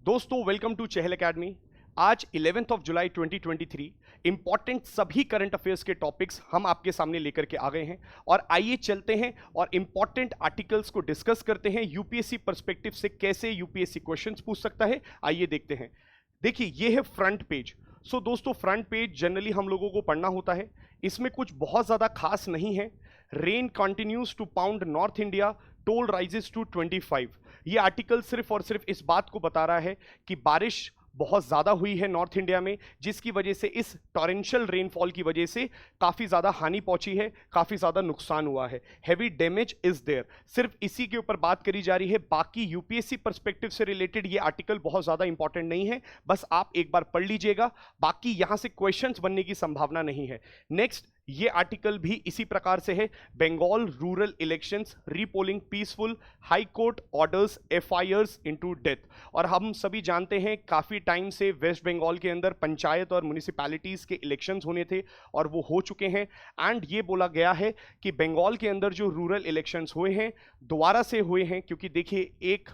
दोस्तों welcome to Chahal academy. आज 11th of July 2023 important सभी करंट अफेयर्स के टॉपिक्स हम आपके सामने लेकर के आ गए हैं और आइए चलते हैं और इंपॉर्टेंट आर्टिकल्स को डिस्कस करते हैं। यूपीएससी पर्सपेक्टिव से कैसे यूपीएससी क्वेश्चंस पूछ सकता है, आइए देखते हैं। देखिए ये है फ्रंट पेज। दोस्तों फ्रंट पेज जनरली हम लोगों को पढ़ना होता है, इसमें कुछ बहुत ज्यादा खास नहीं है। Rain continues to pound North India, toll rises to 25। ये आर्टिकल सिर्फ और सिर्फ इस बात को बता रहा है कि बारिश बहुत ज़्यादा हुई है नॉर्थ इंडिया में, जिसकी वजह से इस टॉरेंशियल रेनफॉल की वजह से काफ़ी ज़्यादा हानि पहुंची है, काफ़ी ज़्यादा नुकसान हुआ है, हैवी डैमेज इज देयर। सिर्फ इसी के ऊपर बात करी जा रही है। बाकी यूपीएससी पर्सपेक्टिव से रिलेटेड ये आर्टिकल बहुत ज़्यादा इंपॉर्टेंट नहीं है, बस आप एक बार पढ़ लीजिएगा, बाकी यहां से क्वेश्चंस बनने की संभावना नहीं है। नेक्स्ट ये आर्टिकल भी इसी प्रकार से है। Bengal rural elections repolling peaceful, high court orders FIRs into death. और हम सभी जानते हैं काफी टाइम से वेस्ट बंगाल के अंदर पंचायत और म्युनिसिपैलिटीज के इलेक्शंस होने थे और वो हो चुके हैं। एंड ये बोला गया है कि बंगाल के अंदर जो रूरल इलेक्शंस हुए हैं दोबारा से हुए हैं, क्योंकि देखिए एक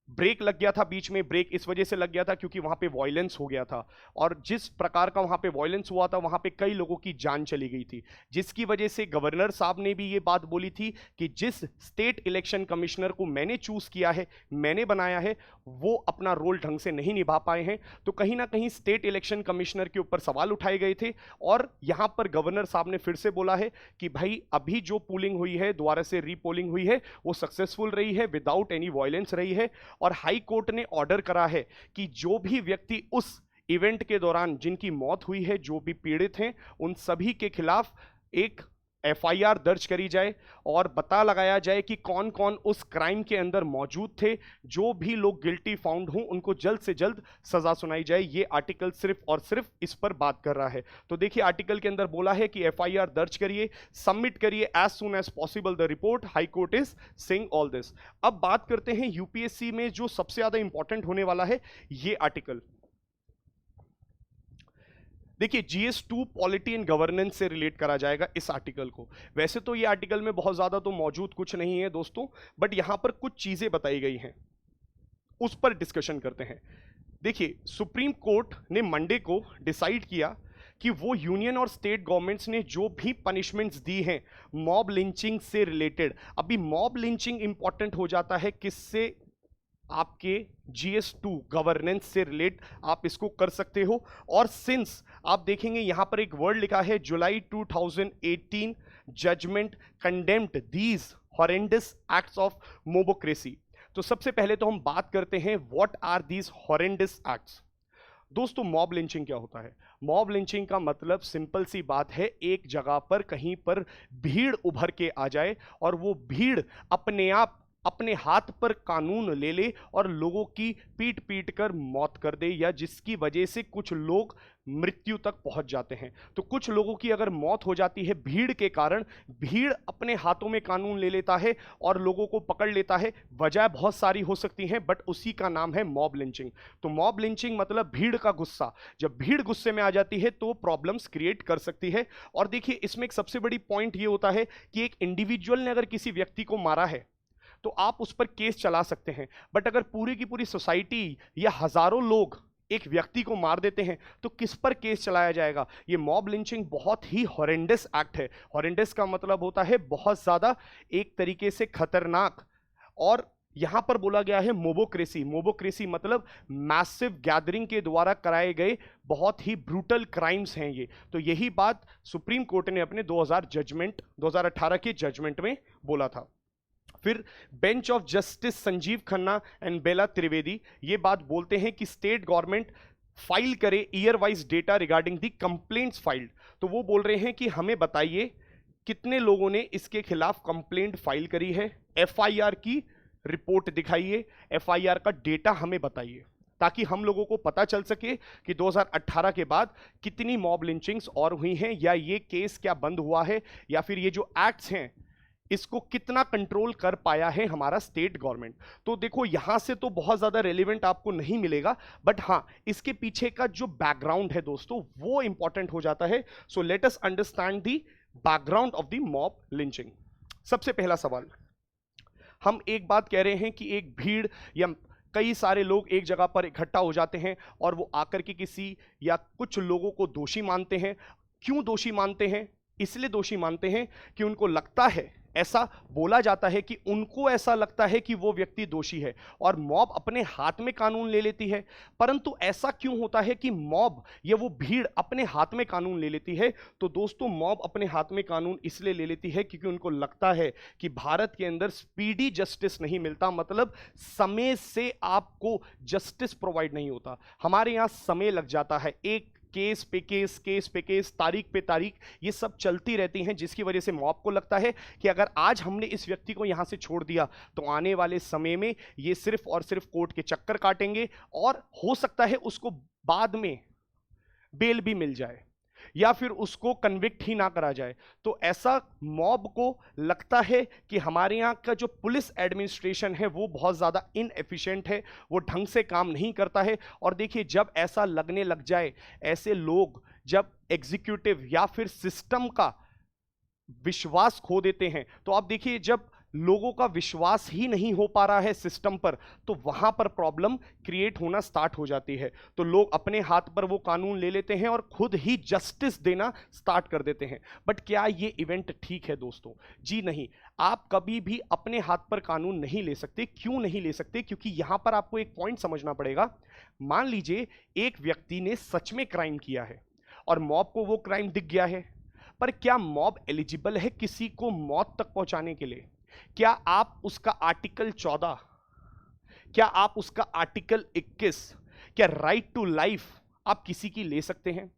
ब्रेक लग गया था बीच में। ब्रेक इस वजह से लग गया था क्योंकि वहां पे वायलेंस हो गया था और जिस प्रकार का वहां पे वायलेंस हुआ था वहां पे कई लोगों की जान चली गई थी, जिसकी वजह से गवर्नर साहब ने भी ये बात बोली थी कि जिस स्टेट इलेक्शन कमिश्नर को मैंने चूज किया है, मैंने बनाया है, वो अपना रोल ढंग से नहीं निभा पाए हैं। तो कहीं ना कहीं स्टेट इलेक्शन कमिश्नर के ऊपर सवाल उठाए गए थे और यहां पर गवर्नर साहब ने फिर से बोला है कि भाई अभी जो पोलिंग हुई है, दोबारा से रीपोलिंग हुई है, वो सक्सेसफुल रही है, विदाउट एनी वायलेंस रही है। और हाई कोर्ट ने ऑर्डर करा है कि जो भी व्यक्ति उस इवेंट के दौरान जिनकी मौत हुई है, जो भी पीड़ित हैं, उन सभी के खिलाफ एक एफआईआर दर्ज करी जाए और पता लगाया जाए कि कौन कौन उस क्राइम के अंदर मौजूद थे। जो भी लोग गिल्टी फाउंड हों उनको जल्द से जल्द सजा सुनाई जाए। ये आर्टिकल सिर्फ और सिर्फ इस पर बात कर रहा है। तो देखिए आर्टिकल के अंदर बोला है कि एफआईआर दर्ज करिए, सबमिट करिए as soon as possible the report, high court is saying all this. अब बात करते हैं यूपीएससी में जो सबसे ज्यादा इंपॉर्टेंट होने वाला है, ये आर्टिकल। देखिए GS2 पॉलिटी एंड गवर्नेंस से रिलेट करा जाएगा इस आर्टिकल को। वैसे तो ये आर्टिकल में बहुत ज्यादा तो मौजूद कुछ नहीं है दोस्तों, बट यहां पर कुछ चीजें बताई गई हैं, उस पर डिस्कशन करते हैं। देखिए सुप्रीम कोर्ट ने मंडे को डिसाइड किया कि वो यूनियन और स्टेट गवर्नमेंट्स ने जो भी पनिशमेंट्स दी हैं मॉब लिंचिंग से रिलेटेड, अभी मॉब लिंचिंग इंपॉर्टेंट हो जाता है किससे, आपके GS2 गवर्नेंस से रिलेट आप इसको कर सकते हो। और सिंस आप देखेंगे यहां पर एक वर्ड लिखा है, July 2018 judgment condemned these horrendous acts of mobocracy. तो सबसे पहले तो हम बात करते हैं what are these horrendous acts. दोस्तों मॉब लिंचिंग क्या होता है? मॉब लिंचिंग का मतलब सिंपल सी बात है, एक जगह पर कहीं पर भीड़ उभर के आ जाए और वो भीड़ अपने आप अपने हाथ पर कानून ले ले और लोगों की पीट पीट कर मौत कर दे, या जिसकी वजह से कुछ लोग मृत्यु तक पहुंच जाते हैं। तो कुछ लोगों की अगर मौत हो जाती है भीड़ के कारण, भीड़ अपने हाथों में कानून ले लेता है और लोगों को पकड़ लेता है। वजह बहुत सारी हो सकती हैं, बट उसी का नाम है मॉब लिंचिंग। तो मॉब लिंचिंग मतलब भीड़ का गुस्सा। जब भीड़ गुस्से में आ जाती है तो प्रॉब्लम्स क्रिएट कर सकती है। और देखिए इसमें एक सबसे बड़ी पॉइंट ये होता है कि एक इंडिविजुअल ने अगर किसी व्यक्ति को मारा है तो आप उस पर केस चला सकते हैं, बट अगर पूरी की पूरी सोसाइटी या हजारों लोग एक व्यक्ति को मार देते हैं तो किस पर केस चलाया जाएगा? ये मॉब लिंचिंग बहुत ही हॉरेंडस एक्ट है। हॉरेंडस का मतलब होता है बहुत ज्यादा एक तरीके से खतरनाक। और यहां पर बोला गया है मोबोक्रेसी। मोबोक्रेसी मतलब मैसिव गैदरिंग के द्वारा कराए गए बहुत ही ब्रूटल क्राइम्स हैं ये। तो यही बात सुप्रीम कोर्ट ने अपने 2018 के जजमेंट में बोला था। फिर bench of justice Sanjiv Khanna and Bela Trivedi ये बात बोलते हैं कि स्टेट गवर्नमेंट फाइल करे year wise data regarding the complaints filed. तो वो बोल रहे हैं कि हमें बताइए कितने लोगों ने इसके खिलाफ कंप्लेंट फाइल करी है, एफआईआर की रिपोर्ट दिखाइए, एफआईआर का डेटा हमें बताइए, ताकि हम लोगों को पता चल सके कि 2018 के बाद कितनी मॉब लिंचिंग्स और हुई हैं, या ये केस क्या बंद हुआ है, या फिर ये जो एक्ट्स हैं इसको कितना कंट्रोल कर पाया है हमारा स्टेट गवर्नमेंट। तो देखो यहां से तो बहुत ज्यादा रेलिवेंट आपको नहीं मिलेगा, बट हां इसके पीछे का जो बैकग्राउंड है दोस्तों वो इंपॉर्टेंट हो जाता है। So let us understand the background of the mob lynching. सबसे पहला सवाल, हम एक बात कह रहे हैं कि एक भीड़ या कई सारे लोग एक जगह पर इकट्ठा हो जाते हैं और वो आकर के किसी या कुछ लोगों को दोषी मानते हैं। क्यों दोषी मानते हैं? इसलिए दोषी मानते हैं कि उनको लगता है, ऐसा बोला जाता है कि उनको ऐसा लगता है कि वो व्यक्ति दोषी है और मॉब अपने हाथ में कानून ले लेती है। परंतु ऐसा क्यों होता है कि मॉब या वो भीड़ अपने हाथ में कानून ले लेती है? तो दोस्तों, मॉब अपने हाथ में कानून इसलिए ले लेती है क्योंकि उनको लगता है कि भारत के अंदर स्पीडी जस्टिस नहीं मिलता, मतलब समय से आपको जस्टिस प्रोवाइड नहीं होता। हमारे यहां समय लग जाता है, एक केस पे केस, केस पे केस, तारीख पे तारीख, ये सब चलती रहती हैं, जिसकी वजह से मॉब को लगता है कि अगर आज हमने इस व्यक्ति को यहां से छोड़ दिया तो आने वाले समय में ये सिर्फ और सिर्फ कोर्ट के चक्कर काटेंगे और हो सकता है उसको बाद में बेल भी मिल जाए या फिर उसको कन्विक्ट ही ना करा जाए। तो ऐसा मॉब को लगता है कि हमारे यहाँ का जो पुलिस एडमिनिस्ट्रेशन है वो बहुत ज़्यादा इनएफिशिएंट है, वो ढंग से काम नहीं करता है। और देखिए, जब ऐसा लगने लग जाए, ऐसे लोग जब एग्जीक्यूटिव या फिर सिस्टम का विश्वास खो देते हैं, तो आप देखिए जब लोगों का विश्वास ही नहीं हो पा रहा है सिस्टम पर, तो वहां पर प्रॉब्लम क्रिएट होना स्टार्ट हो जाती है। तो लोग अपने हाथ पर वो कानून ले लेते हैं और खुद ही जस्टिस देना स्टार्ट कर देते हैं। बट क्या ये इवेंट ठीक है दोस्तों? जी नहीं। आप कभी भी अपने हाथ पर कानून नहीं ले सकते। क्यों नहीं ले सकते? क्योंकि यहां पर आपको एक पॉइंट समझना पड़ेगा। मान लीजिए एक व्यक्ति ने सच में क्राइम किया है और मॉब को वो क्राइम दिख गया है, पर क्या मॉब एलिजिबल है किसी को मौत तक पहुंचाने के लिए? क्या आप उसका आर्टिकल 14, क्या आप उसका आर्टिकल 21, क्या राइट टू लाइफ आप किसी की ले सकते हैं?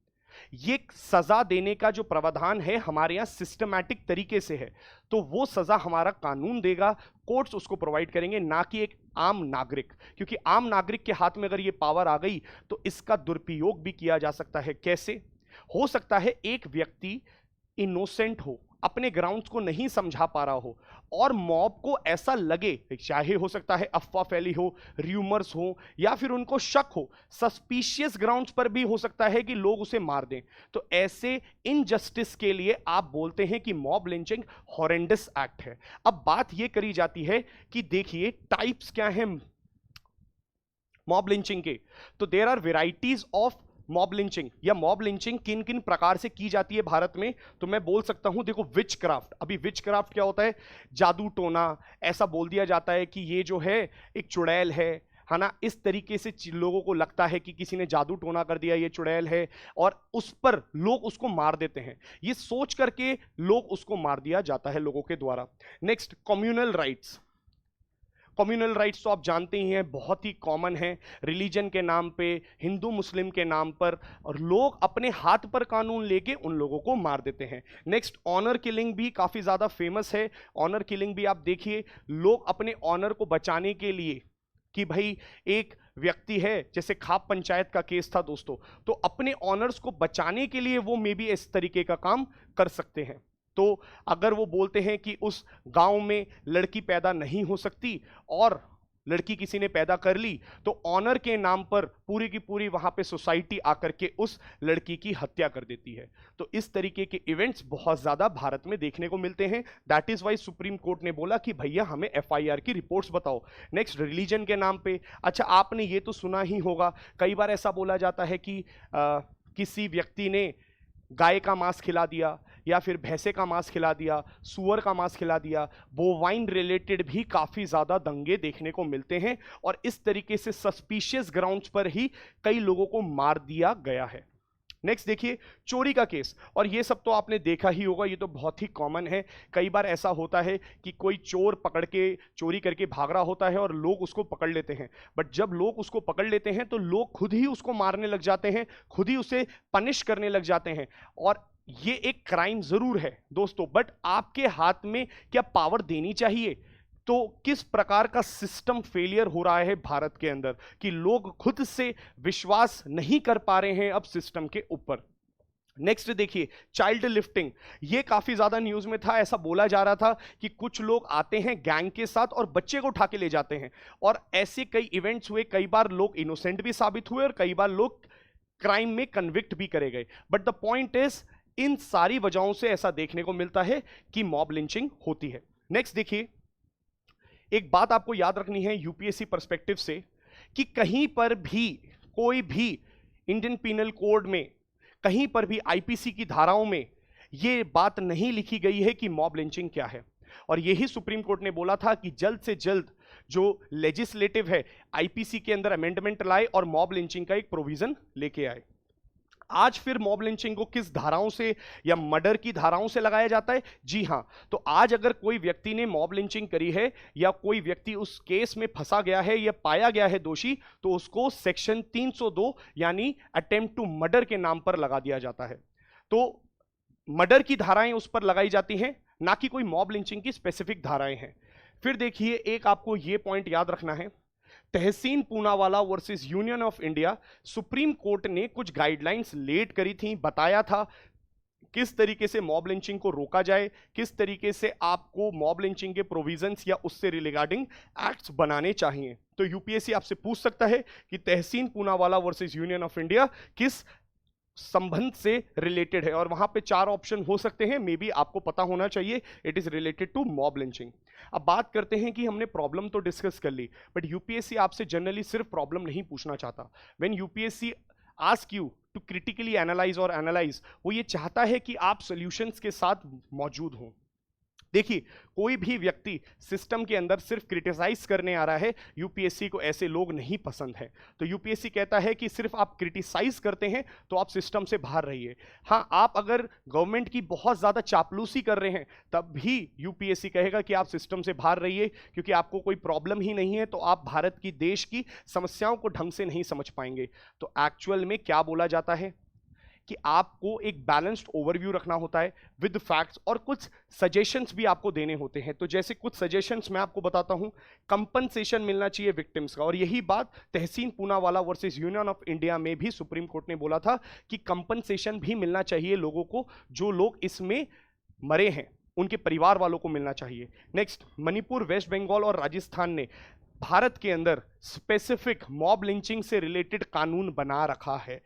ये सजा देने का जो प्रावधान है हमारे यहां सिस्टमैटिक तरीके से है, तो वो सजा हमारा कानून देगा, कोर्ट्स उसको प्रोवाइड करेंगे, ना कि एक आम नागरिक। क्योंकि आम नागरिक के हाथ में अगर ये पावर आ गई तो इसका दुरुपयोग भी किया जा सकता है। कैसे हो सकता है? एक व्यक्ति इनोसेंट हो, अपने ग्राउंड्स को नहीं समझा पा रहा हो और मॉब को ऐसा लगे, चाहे हो सकता है अफवाह फैली हो, र्यूमर्स हो, या फिर उनको शक हो, सस्पिशियस ग्राउंड्स पर भी हो सकता है कि लोग उसे मार दें। तो ऐसे इनजस्टिस के लिए आप बोलते हैं कि मॉब लिंचिंग हॉरेंडस एक्ट है। अब बात यह करी जाती है कि देखिए टाइप्स क्या हैं मॉब लिंचिंग के। तो there are varieties of mob lynching, या मॉब लिंचिंग किन किन प्रकार से की जाती है भारत में। तो मैं बोल सकता हूं, देखो विच क्राफ्ट। अभी विच क्राफ्ट क्या होता है? जादू टोना। ऐसा बोल दिया जाता है कि ये जो है एक चुड़ैल है ना। इस तरीके से लोगों को लगता है कि किसी ने जादू टोना कर दिया, ये चुड़ैल है, और उस पर लोग उसको मार देते हैं। ये सोच करके लोग उसको मार दिया जाता है लोगों के द्वारा। Next, communal riots. Communal riots तो आप जानते ही हैं, बहुत ही कॉमन है। रिलीजन के नाम पे, हिंदू मुस्लिम के नाम पर, और लोग अपने हाथ पर कानून लेके उन लोगों को मार देते हैं। नेक्स्ट, ऑनर किलिंग भी काफ़ी ज़्यादा फेमस है। ऑनर किलिंग भी आप देखिए, लोग अपने ऑनर को बचाने के लिए, कि भाई एक व्यक्ति है, जैसे खाप पंचायत का केस था दोस्तों, तो अपने ऑनर्स को बचाने के लिए वो मे बी इस तरीके का काम कर सकते हैं। तो अगर वो बोलते हैं कि उस गांव में लड़की पैदा नहीं हो सकती और लड़की किसी ने पैदा कर ली, तो ऑनर के नाम पर पूरी की पूरी वहां पे सोसाइटी आकर के उस लड़की की हत्या कर देती है। तो इस तरीके के इवेंट्स बहुत ज्यादा भारत में देखने को मिलते हैं। That is why Supreme Court ने बोला कि भैया हमें एफआईआर की रिपोर्ट्स बताओ। नेक्स्ट, रिलीजन के नाम पे। अच्छा, आपने ये तो सुना ही होगा, कई बार ऐसा बोला जाता है कि किसी व्यक्ति ने गाय का मांस खिला दिया, या फिर भैंसे का मांस खिला दिया, सुअर का मांस खिला दिया। बोवाइन रिलेटेड भी काफ़ी ज़्यादा दंगे देखने को मिलते हैं, और इस तरीके से सस्पिशियस ग्राउंड्स पर ही कई लोगों को मार दिया गया है। नेक्स्ट देखिए, चोरी का केस, और ये सब तो आपने देखा ही होगा, ये तो बहुत ही कॉमन है। कई बार ऐसा होता है कि कोई चोर पकड़ के चोरी करके भाग रहा होता है और लोग उसको पकड़ लेते हैं, बट जब लोग उसको पकड़ लेते हैं तो लोग खुद ही उसको मारने लग जाते हैं, खुद ही उसे पनिश करने लग जाते हैं। और ये एक क्राइम जरूर है दोस्तों, बट आपके हाथ में क्या पावर देनी चाहिए? तो किस प्रकार का सिस्टम फेलियर हो रहा है भारत के अंदर कि लोग खुद से विश्वास नहीं कर पा रहे हैं अब सिस्टम के ऊपर। नेक्स्ट देखिए, चाइल्ड लिफ्टिंग। ये काफी ज्यादा न्यूज में था। ऐसा बोला जा रहा था कि कुछ लोग आते हैं गैंग के साथ और बच्चे को उठा के ले जाते हैं, और ऐसे कई इवेंट्स हुए। कई बार लोग इनोसेंट भी साबित हुए और कई बार लोग क्राइम में कन्विक्ट भी करे गए। बट द पॉइंट इज, इन सारी वजहों से ऐसा देखने को मिलता है कि मॉब लिंचिंग होती है। नेक्स्ट देखिए, एक बात आपको याद रखनी है यूपीएससी पर्सपेक्टिव से, कि कहीं पर भी कोई भी इंडियन पिनल कोड में, कहीं पर भी आईपीसी की धाराओं में यह बात नहीं लिखी गई है कि मॉब लिंचिंग क्या है। और यही सुप्रीम कोर्ट ने बोला था कि जल्द से जल्द जो लेजिस्लेटिव है आईपीसी के अंदर अमेंडमेंट लाए और मॉब लिंचिंग का एक प्रोविजन लेके आए। आज फिर मॉब लिंचिंग को किस धाराओं से या मर्डर की धाराओं से लगाया जाता है? जी हां, तो आज अगर कोई व्यक्ति ने मॉब लिंचिंग करी है या कोई व्यक्ति उस केस में फंसा गया है या पाया गया है दोषी, तो उसको सेक्शन 302 यानी अटेम्प्ट टू मर्डर के नाम पर लगा दिया जाता है। तो मर्डर की धाराएं उस पर लगाई जाती हैं, ना कि कोई मॉब लिंचिंग की स्पेसिफिक धाराएं हैं। फिर देखिए, एक आपको यह पॉइंट याद रखना है, Tehseen Poonawalla versus Union of India, Supreme Court ने कुछ गाइडलाइंस लेट करी थी, बताया था किस तरीके से मॉब लिंचिंग को रोका जाए, किस तरीके से आपको मॉब लिंचिंग के प्रोविजंस या उससे रिगार्डिंग एक्ट्स बनाने चाहिए। तो यूपीएससी आपसे पूछ सकता है कि Tehseen Poonawalla versus Union of India किस संबंध से रिलेटेड है, और वहां पे 4 ऑप्शन हो सकते हैं, मे बी आपको पता होना चाहिए, it is related to mob lynching. अब बात करते हैं कि हमने प्रॉब्लम तो डिस्कस कर ली, बट यूपीएससी आपसे जनरली सिर्फ प्रॉब्लम नहीं पूछना चाहता। When UPSC ask you to critically analyse और एनालाइज, वो ये चाहता है कि आप सॉल्यूशंस के साथ मौजूद हों। देखिए, कोई भी व्यक्ति सिस्टम के अंदर सिर्फ क्रिटिसाइज करने आ रहा है, यूपीएससी को ऐसे लोग नहीं पसंद है। तो यूपीएससी कहता है कि सिर्फ आप क्रिटिसाइज करते हैं तो आप सिस्टम से बाहर रहिए। हाँ, आप अगर गवर्नमेंट की बहुत ज्यादा चापलूसी कर रहे हैं तब भी यूपीएससी कहेगा कि आप सिस्टम से बाहर रहिए, क्योंकि आपको कोई प्रॉब्लम ही नहीं है, तो आप भारत की देश की समस्याओं को ढंग से नहीं समझ पाएंगे। तो एक्चुअल में क्या बोला जाता है कि आपको एक बैलेंस्ड ओवरव्यू रखना होता है विद फैक्ट्स, और कुछ सजेशंस भी आपको देने होते हैं। तो जैसे कुछ सजेशंस मैं आपको बताता हूं, कंपनसेशन मिलना चाहिए विक्टिम्स का, और यही बात Tehseen Poonawalla versus Union of India में भी सुप्रीम कोर्ट ने बोला था कि कंपनसेशन भी मिलना चाहिए लोगों को, जो लोग इसमें मरे हैं उनके परिवार वालों को मिलना चाहिए। नेक्स्ट, मणिपुर, वेस्ट बंगाल और राजस्थान ने भारत के अंदर स्पेसिफिक मॉब लिंचिंग से रिलेटेड कानून बना रखा है।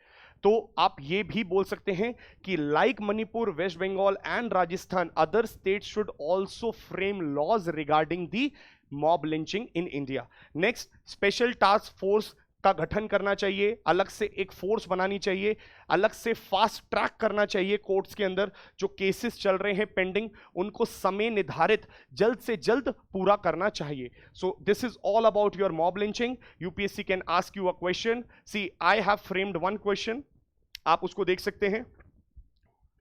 तो आप ये भी बोल सकते हैं कि like Manipur, West Bengal and Rajasthan, other states should also frame laws regarding the mob lynching in India. Next, special task force का गठन करना चाहिए, अलग से एक फोर्स बनानी चाहिए, अलग से फास्ट ट्रैक करना चाहिए कोर्ट्स के अंदर जो केसेस चल रहे हैं पेंडिंग, उनको समय निर्धारित जल्द से जल्द पूरा करना चाहिए। So this is all about your mob lynching. UPSC can ask you a question. See, I have framed one question, आप उसको देख सकते हैं,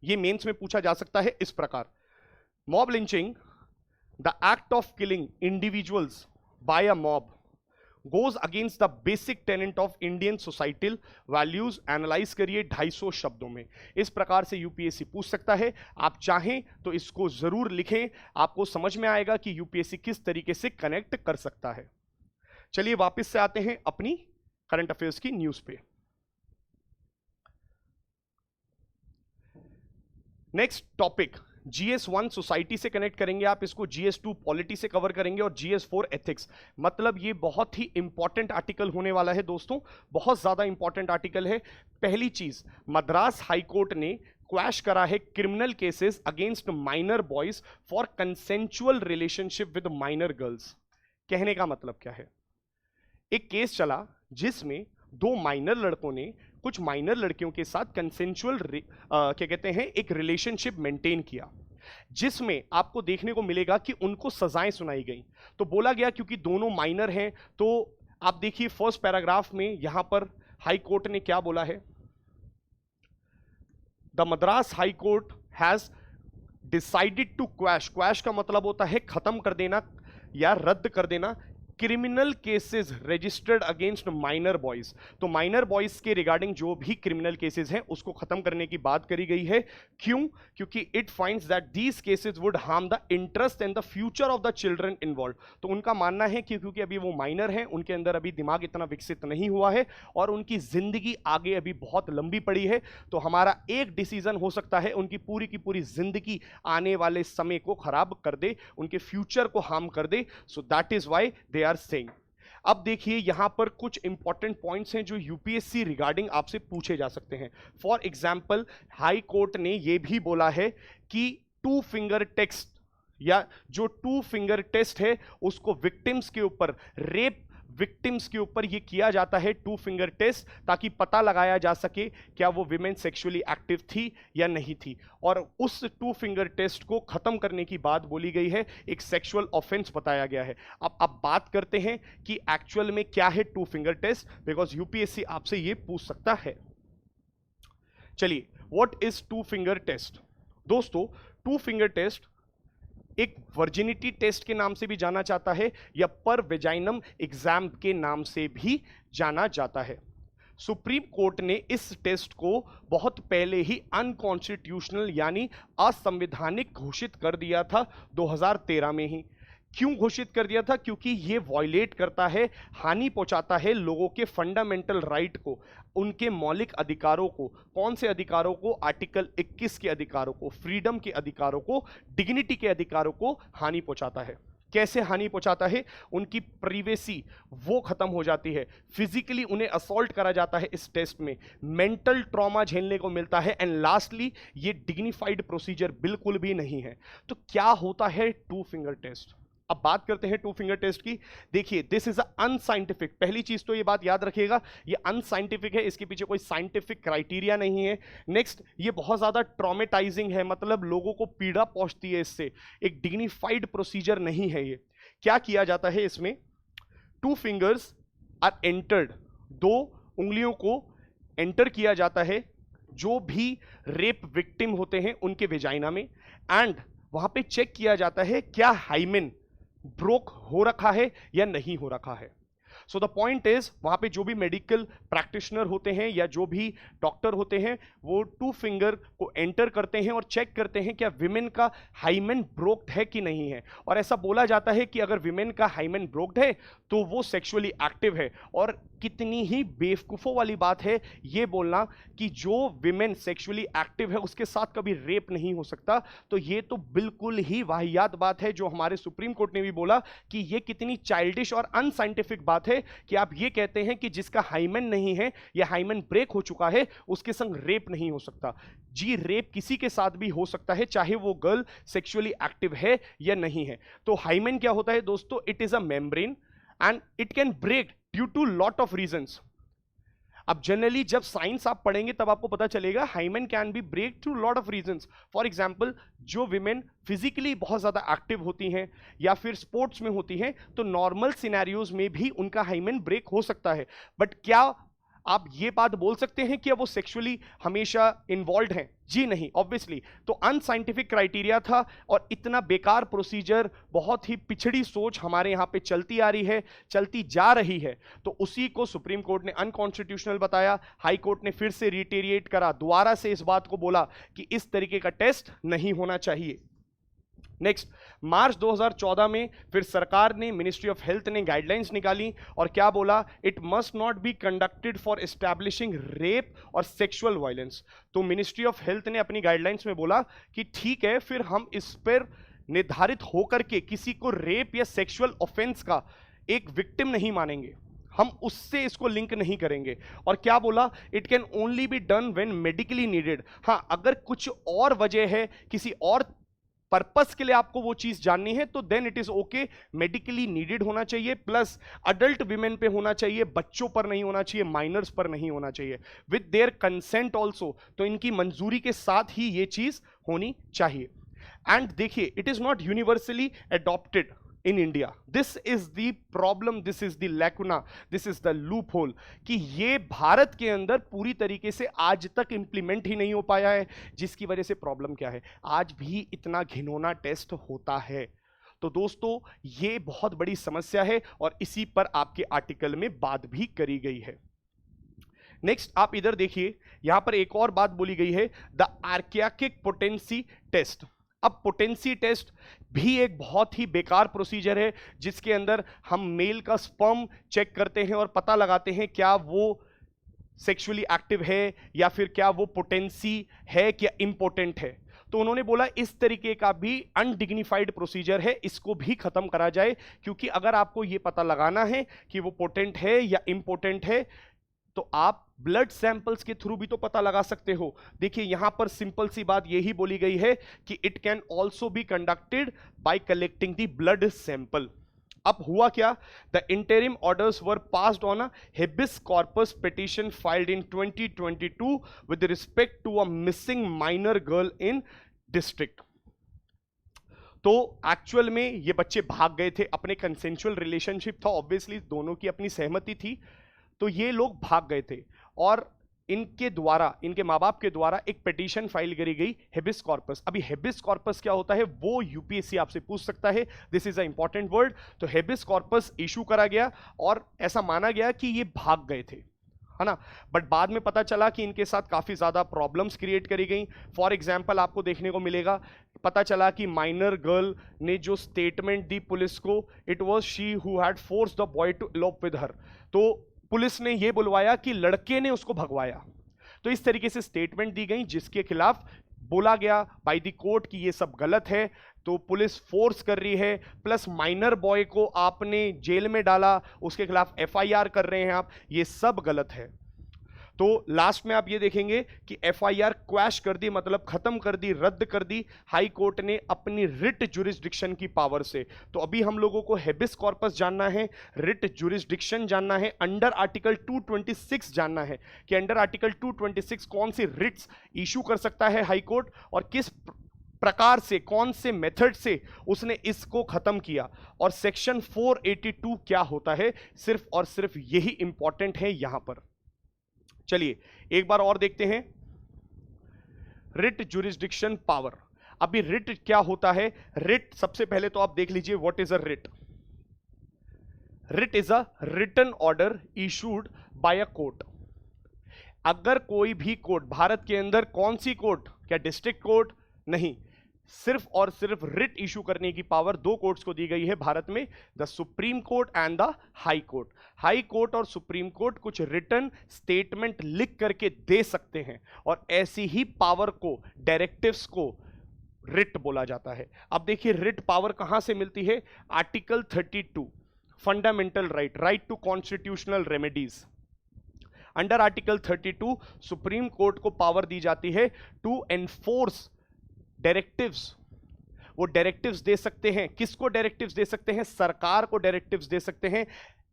ये मेंस में पूछा जा सकता है इस प्रकार: mob lynching, the act of killing individuals by a mob goes against the basic tenet of Indian societal values। Analyse करिए 250 शब्दों में। इस प्रकार से यूपीएससी पूछ सकता है, आप चाहें तो इसको जरूर लिखें, आपको समझ में आएगा कि यूपीएससी किस तरीके से कनेक्ट कर सकता है। चलिए वापस से आते हैं अपनी करंट अफेयर्स की न्यूज पे। नेक्स्ट टॉपिक GS1 सोसाइटी से कनेक्ट करेंगे आप इसको, GS2 पॉलिटी से कवर करेंगे, और GS4 एथिक्स। मतलब ये बहुत ही इंपॉर्टेंट आर्टिकल होने वाला है दोस्तों, बहुत ज्यादा इंपॉर्टेंट आर्टिकल है। पहली चीज, मद्रास हाई कोर्ट ने क्वैश करा है criminal cases against minor boys for consensual relationship with minor girls. कहने का मतलब क्या है? एक केस चला जिसमें 2 माइनर लड़कों ने कुछ माइनर लड़कियों के साथ कंसेंचुअल क्या कहते हैं एक रिलेशनशिप मेंटेन किया, जिसमें आपको देखने को मिलेगा कि उनको सजाएं सुनाई गई। तो बोला गया क्योंकि दोनों माइनर हैं, तो आप देखिए फर्स्ट पैराग्राफ में यहां पर हाई कोर्ट ने क्या बोला है, the Madras high court has decided to quash, quash का मतलब होता है खत्म कर देना या रद्द कर देना, criminal cases registered against minor boys. तो माइनर बॉयज के रिगार्डिंग जो भी क्रिमिनल केसेस हैं उसको खत्म करने की बात करी गई है। क्यों? क्योंकि it finds that these cases would harm the interest and the future of the children involve. तो उनका मानना है कि क्योंकि अभी वो माइनर हैं, उनके अंदर अभी दिमाग इतना विकसित नहीं हुआ है और उनकी जिंदगी आगे अभी बहुत लंबी पड़ी है, तो हमारा एक डिसीजन हो सकता है उनकी पूरी की पूरी जिंदगी आने वाले समय को खराब कर दे, उनके फ्यूचर को हार्म कर दे। So that is why they are saying. अब देखिए यहां पर कुछ इंपॉर्टेंट पॉइंट्स हैं जो यूपीएससी रिगार्डिंग आपसे पूछे जा सकते हैं। फॉर एग्जांपल, हाई कोर्ट ने यह भी बोला है कि 2 फिंगर टेस्ट या जो 2 फिंगर टेस्ट है उसको विक्टिम्स के ऊपर, रेप विक्टिम्स के ऊपर ये किया जाता है टू फिंगर टेस्ट, ताकि पता लगाया जा सके क्या वो विमेन सेक्सुअली एक्टिव थी या नहीं थी। और उस टू फिंगर टेस्ट को खत्म करने की बात बोली गई है, एक सेक्सुअल ऑफेंस बताया गया है। अब बात करते हैं कि एक्चुअल में क्या है two finger test, because UPSC आपसे ये पूछ सकता है। चलिए, what is two finger test? दोस्तों, टू फिंगर टेस्ट एक वर्जिनिटी टेस्ट के नाम से भी जाना जाता है या पर वेजाइनम एग्जाम के नाम से भी जाना जाता है। सुप्रीम कोर्ट ने इस टेस्ट को बहुत पहले ही अनकॉन्स्टिट्यूशनल यानी असंवैधानिक घोषित कर दिया था 2013 में ही। क्यों घोषित कर दिया था? क्योंकि ये वॉयलेट करता है, हानि पहुंचाता है लोगों के फंडामेंटल राइट को, उनके मौलिक अधिकारों को। कौन से अधिकारों को? आर्टिकल 21 के अधिकारों को, फ्रीडम के अधिकारों को, डिग्निटी के अधिकारों को हानि पहुंचाता है। कैसे हानि पहुंचाता है? उनकी प्रिवेसी वो खत्म हो जाती है, फिजिकली उन्हें असॉल्ट करा जाता है इस टेस्ट में, मेंटल ट्रॉमा झेलने को मिलता है, एंड लास्टली ये डिग्निफाइड प्रोसीजर बिल्कुल भी नहीं है। तो क्या होता है टू फिंगर टेस्ट? अब बात करते हैं टू फिंगर टेस्ट की। देखिए, दिस इज अनसाइंटिफिक, पहली चीज तो ये बात याद रखिएगा, ये अनसाइंटिफिक है, इसके पीछे कोई साइंटिफिक क्राइटेरिया नहीं है। नेक्स्ट, ये बहुत ज्यादा ट्रॉमेटाइजिंग है, मतलब लोगों को पीड़ा पहुंचती है इससे, एक डिग्निफाइड प्रोसीजर नहीं है ये। क्या किया जाता है इसमें? टू फिंगर्स आर एंटर्ड, दो उंगलियों को एंटर किया जाता है जो भी रेप विक्टिम होते हैं उनके वेजाइना में, एंड वहां पे चेक किया जाता है क्या हाइमेन ब्रोक हो रखा है या नहीं हो रखा है। सो द पॉइंट इज, वहां पे जो भी मेडिकल प्रैक्टिशनर होते हैं या जो भी डॉक्टर होते हैं वो टू फिंगर को एंटर करते हैं और चेक करते हैं क्या विमेन का हाइमेन ब्रोक्ड है कि नहीं है। और ऐसा बोला जाता है कि अगर विमेन का हाइमेन ब्रोक्ड है तो वो सेक्सुअली एक्टिव है। और कितनी ही बेवकूफों वाली बात है ये बोलना कि जो विमेन सेक्सुअली एक्टिव है उसके साथ कभी रेप नहीं हो सकता। तो ये तो बिल्कुल ही वाहियात बात है जो हमारे सुप्रीम कोर्ट ने भी बोला कि ये कितनी चाइल्डिश और अनसाइंटिफिक बात है कि आप ये कहते हैं कि जिसका हाइमेन नहीं है या हाइमेन ब्रेक हो चुका है उसके संग रेप नहीं हो सकता। जी, रेप किसी के साथ भी हो सकता है, चाहे वो गर्ल सेक्सुअली एक्टिव है या नहीं है। तो हाइमेन क्या होता है दोस्तों? It is a membrane and it can break due to lot of reasons. अब जनरली जब साइंस आप पढ़ेंगे तब आपको पता चलेगा hymen can be break through lot of reasons. For example, जो विमेन फिजिकली बहुत ज्यादा एक्टिव होती हैं या फिर स्पोर्ट्स में होती हैं तो नॉर्मल सिनेरियोज में भी उनका हाइमेन ब्रेक हो सकता है। बट क्या आप ये बात बोल सकते हैं कि वो सेक्सुअली हमेशा इन्वॉल्व हैं? जी नहीं, ऑब्वियसली। तो अनसाइंटिफिक क्राइटेरिया था और इतना बेकार प्रोसीजर, बहुत ही पिछड़ी सोच हमारे यहाँ पे चलती आ रही है, चलती जा रही है। तो उसी को सुप्रीम कोर्ट ने अनकॉन्स्टिट्यूशनल बताया, हाई कोर्ट ने फिर से रिटेरिएट करा, दोबारा से इस बात को बोला कि इस तरीके का टेस्ट नहीं होना चाहिए। नेक्स्ट, मार्च 2014 में फिर सरकार ने, मिनिस्ट्री ऑफ हेल्थ ने गाइडलाइंस निकाली और क्या बोला? It must not be conducted for establishing rape और सेक्सुअल वायलेंस। तो मिनिस्ट्री ऑफ हेल्थ ने अपनी गाइडलाइंस में बोला कि ठीक है, फिर हम इस पर निर्धारित होकर के किसी को रेप या सेक्सुअल ऑफेंस का एक विक्टिम नहीं मानेंगे, हम उससे इसको लिंक नहीं करेंगे। और क्या बोला? It can only be done when medically needed. हाँ, अगर कुछ और वजह है, किसी और पर्पस के लिए आपको वो चीज जाननी है तो then it is okay, medically needed होना चाहिए, प्लस अडल्ट विमेन पे होना चाहिए, बच्चों पर नहीं होना चाहिए, माइनर्स पर नहीं होना चाहिए, विद देयर कंसेंट ऑल्सो। तो इनकी मंजूरी के साथ ही ये चीज होनी चाहिए। एंड देखिए, it is not universally adopted in India. This is the problem, this is the lacuna, this is the loophole कि ये भारत के अंदर पूरी तरीके से आज तक इंप्लीमेंट ही नहीं हो पाया है, जिसकी वजह से प्रॉब्लम क्या है, आज भी इतना घिनौना टेस्ट होता है। तो दोस्तों, ये बहुत बड़ी समस्या है और इसी पर आपके आर्टिकल में बात भी करी गई है। नेक्स्ट, आप इधर देखिए, यहां पर एक और बात बोली गई है, द आर्कियाकिक पोटेंसी टेस्ट। अब पोटेंसी टेस्ट भी एक बहुत ही बेकार प्रोसीजर है जिसके अंदर हम मेल का स्पर्म चेक करते हैं और पता लगाते हैं क्या वो सेक्सुअली एक्टिव है या फिर क्या वो पोटेंसी है, क्या इंपोर्टेंट है। तो उन्होंने बोला इस तरीके का भी अनडिग्निफाइड प्रोसीजर है, इसको भी खत्म करा जाए, क्योंकि अगर आपको ये पता लगाना है कि वो पोटेंट है या इंपोर्टेंट है तो आप ब्लड सैंपल्स के थ्रू भी तो पता लगा सकते हो। देखिए, यहां पर सिंपल सी बात यही बोली गई है कि it can also be conducted by collecting the blood sample. अब हुआ क्या, the interim orders were passed on a habeas corpus petition filed in 2022 with respect to a missing minor girl in district. तो actual में ये बच्चे भाग गए थे, अपने कंसेंशुअल रिलेशनशिप था, ऑब्वियसली दोनों की अपनी सहमति थी, तो ये लोग भाग गए थे और इनके द्वारा, इनके माँ बाप के द्वारा एक पिटीशन फाइल करी गई हेबिस कॉर्पस। अभी हेबिस कॉर्पस क्या होता है वो यूपीएससी आपसे पूछ सकता है, this is a important word. तो हेबिस कॉर्पस इशू करा गया और ऐसा माना गया कि ये भाग गए थे, है ना, बट बाद में पता चला कि इनके साथ काफी ज्यादा प्रॉब्लम्स क्रिएट करी गई। फॉर एग्जांपल आपको देखने को मिलेगा, पता चला कि माइनर गर्ल ने जो स्टेटमेंट दी पुलिस को, it was she who had forced the boy to elope with her. तो पुलिस ने यह बुलवाया कि लड़के ने उसको भगवाया। तो इस तरीके से स्टेटमेंट दी गई जिसके खिलाफ बोला गया बाय द कोर्ट कि ये सब गलत है। तो पुलिस फोर्स कर रही है, प्लस माइनर बॉय को आपने जेल में डाला, उसके खिलाफ एफआईआर कर रहे हैं आप, ये सब गलत है। तो लास्ट में आप ये देखेंगे कि एफआईआर क्वैश कर दी, मतलब खत्म कर दी, रद्द कर दी हाई कोर्ट ने अपनी रिट जुरिस्डिक्शन की पावर से। तो अभी हम लोगों को हेबिस कॉर्पस जानना है, रिट जुरिस्डिक्शन जानना है, अंडर आर्टिकल 226 जानना है कि अंडर आर्टिकल 226 कौन सी रिट्स इशू कर सकता है हाई कोर्ट और किस प्रकार से, कौन से मेथड से उसने इसको खत्म किया, और सेक्शन 482 क्या होता है, सिर्फ और सिर्फ यही इंपॉर्टेंट है यहां पर। चलिए एक बार और देखते हैं, रिट जुरिस्डिक्शन पावर। अभी रिट क्या होता है, रिट सबसे पहले तो आप देख लीजिए what is a writ. Writ is a written order issued by a court. अगर कोई भी कोर्ट, भारत के अंदर कौन सी कोर्ट, क्या डिस्ट्रिक्ट कोर्ट, नहीं, सिर्फ और सिर्फ रिट इशू करने की पावर दो कोर्ट्स को दी गई है भारत में, the supreme court and the high court. High court और सुप्रीम कोर्ट कुछ रिटन स्टेटमेंट लिख करके दे सकते हैं और ऐसी ही पावर को, डायरेक्टिव्स को रिट बोला जाता है। अब देखिए रिट पावर कहां से मिलती है, article 32 fundamental right, right to constitutional remedies. Under article 32 supreme court को पावर दी जाती है टू एनफोर्स डायरेक्टिव्स। वो डायरेक्टिव्स दे सकते हैं, किसको डायरेक्टिव्स दे सकते हैं, सरकार को डायरेक्टिव्स दे सकते हैं,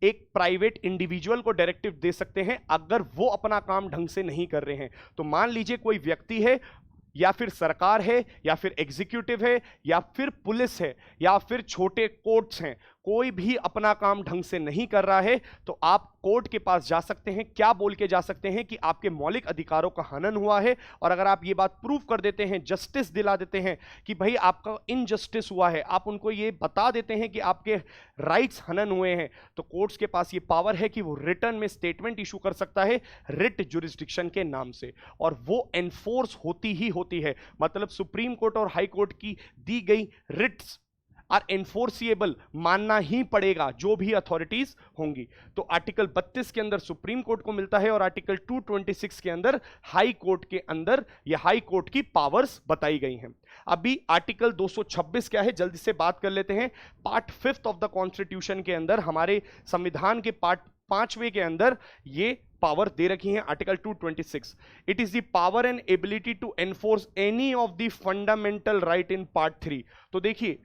एक प्राइवेट इंडिविजुअल को डायरेक्टिव दे सकते हैं अगर वो अपना काम ढंग से नहीं कर रहे हैं। तो मान लीजिए कोई व्यक्ति है या फिर सरकार है या फिर एग्जीक्यूटिव है या फिर पुलिस है या फिर छोटे कोर्ट्स हैं, कोई भी अपना काम ढंग से नहीं कर रहा है तो आप कोर्ट के पास जा सकते हैं, क्या बोल के जा सकते हैं कि आपके मौलिक अधिकारों का हनन हुआ है, और अगर आप ये बात प्रूव कर देते हैं, जस्टिस दिला देते हैं कि भाई आपका इनजस्टिस हुआ है, आप उनको ये बता देते हैं कि आपके राइट्स हनन हुए हैं, तो कोर्ट्स के पास ये पावर है कि वो रिटर्न में स्टेटमेंट इशू कर सकता है रिट जुरिस्डिक्शन के नाम से, और वो एनफोर्स होती ही होती है। मतलब सुप्रीम कोर्ट और हाई कोर्ट की दी गई रिट्स आर एनफोर्सिएबल, मानना ही पड़ेगा जो भी अथॉरिटीज होंगी। तो आर्टिकल 32 के अंदर सुप्रीम कोर्ट को मिलता है और आर्टिकल 226 के अंदर हाई कोर्ट के अंदर ये हाई कोर्ट की पावर्स बताई गई हैं। अभी आर्टिकल 226 क्या है, जल्दी से बात कर लेते हैं। पार्ट 5 ऑफ द कॉन्स्टिट्यूशन के अंदर, हमारे संविधान के पार्ट 5वें के अंदर ये पावर दे रखी है article 226। It is the power and ability to enforce any of the fundamental right in part 3। तो देखिए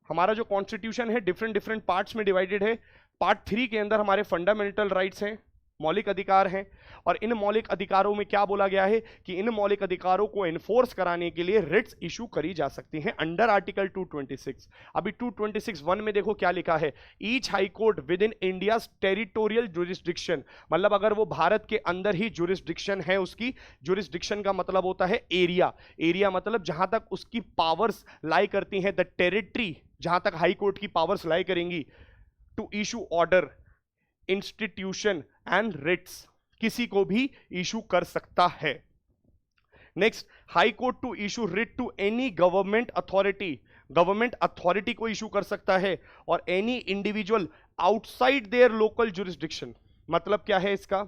हमारा जो कॉन्स्टिट्यूशन है डिफरेंट डिफरेंट पार्ट्स में डिवाइडेड है। पार्ट 3 के अंदर हमारे फंडामेंटल राइट्स हैं, मौलिक अधिकार हैं, और इन मौलिक अधिकारों में क्या बोला गया है कि इन मौलिक अधिकारों को एनफोर्स कराने के लिए रिट्स इशू करी जा सकती हैं अंडर आर्टिकल 226। अभी 226(1) में देखो क्या लिखा है, each high court with in India territorial jurisdiction, मतलब अगर वो भारत के अंदर ही जुरिस्डिक्शन है, उसकी जुरिस्डिक्शन का मतलब होता है एरिया, एरिया मतलब जहां तक उसकी पावर्स लाई करती हैं, द टेरिटरी जहां तक हाई कोर्ट की पावर्स लाई करेंगी, to issue order, institution and writs, किसी को भी इशू कर सकता है। Next, high court to issue writ to any government authority, government authority को इशू कर सकता है, और any individual outside their local jurisdiction. मतलब क्या है इसका,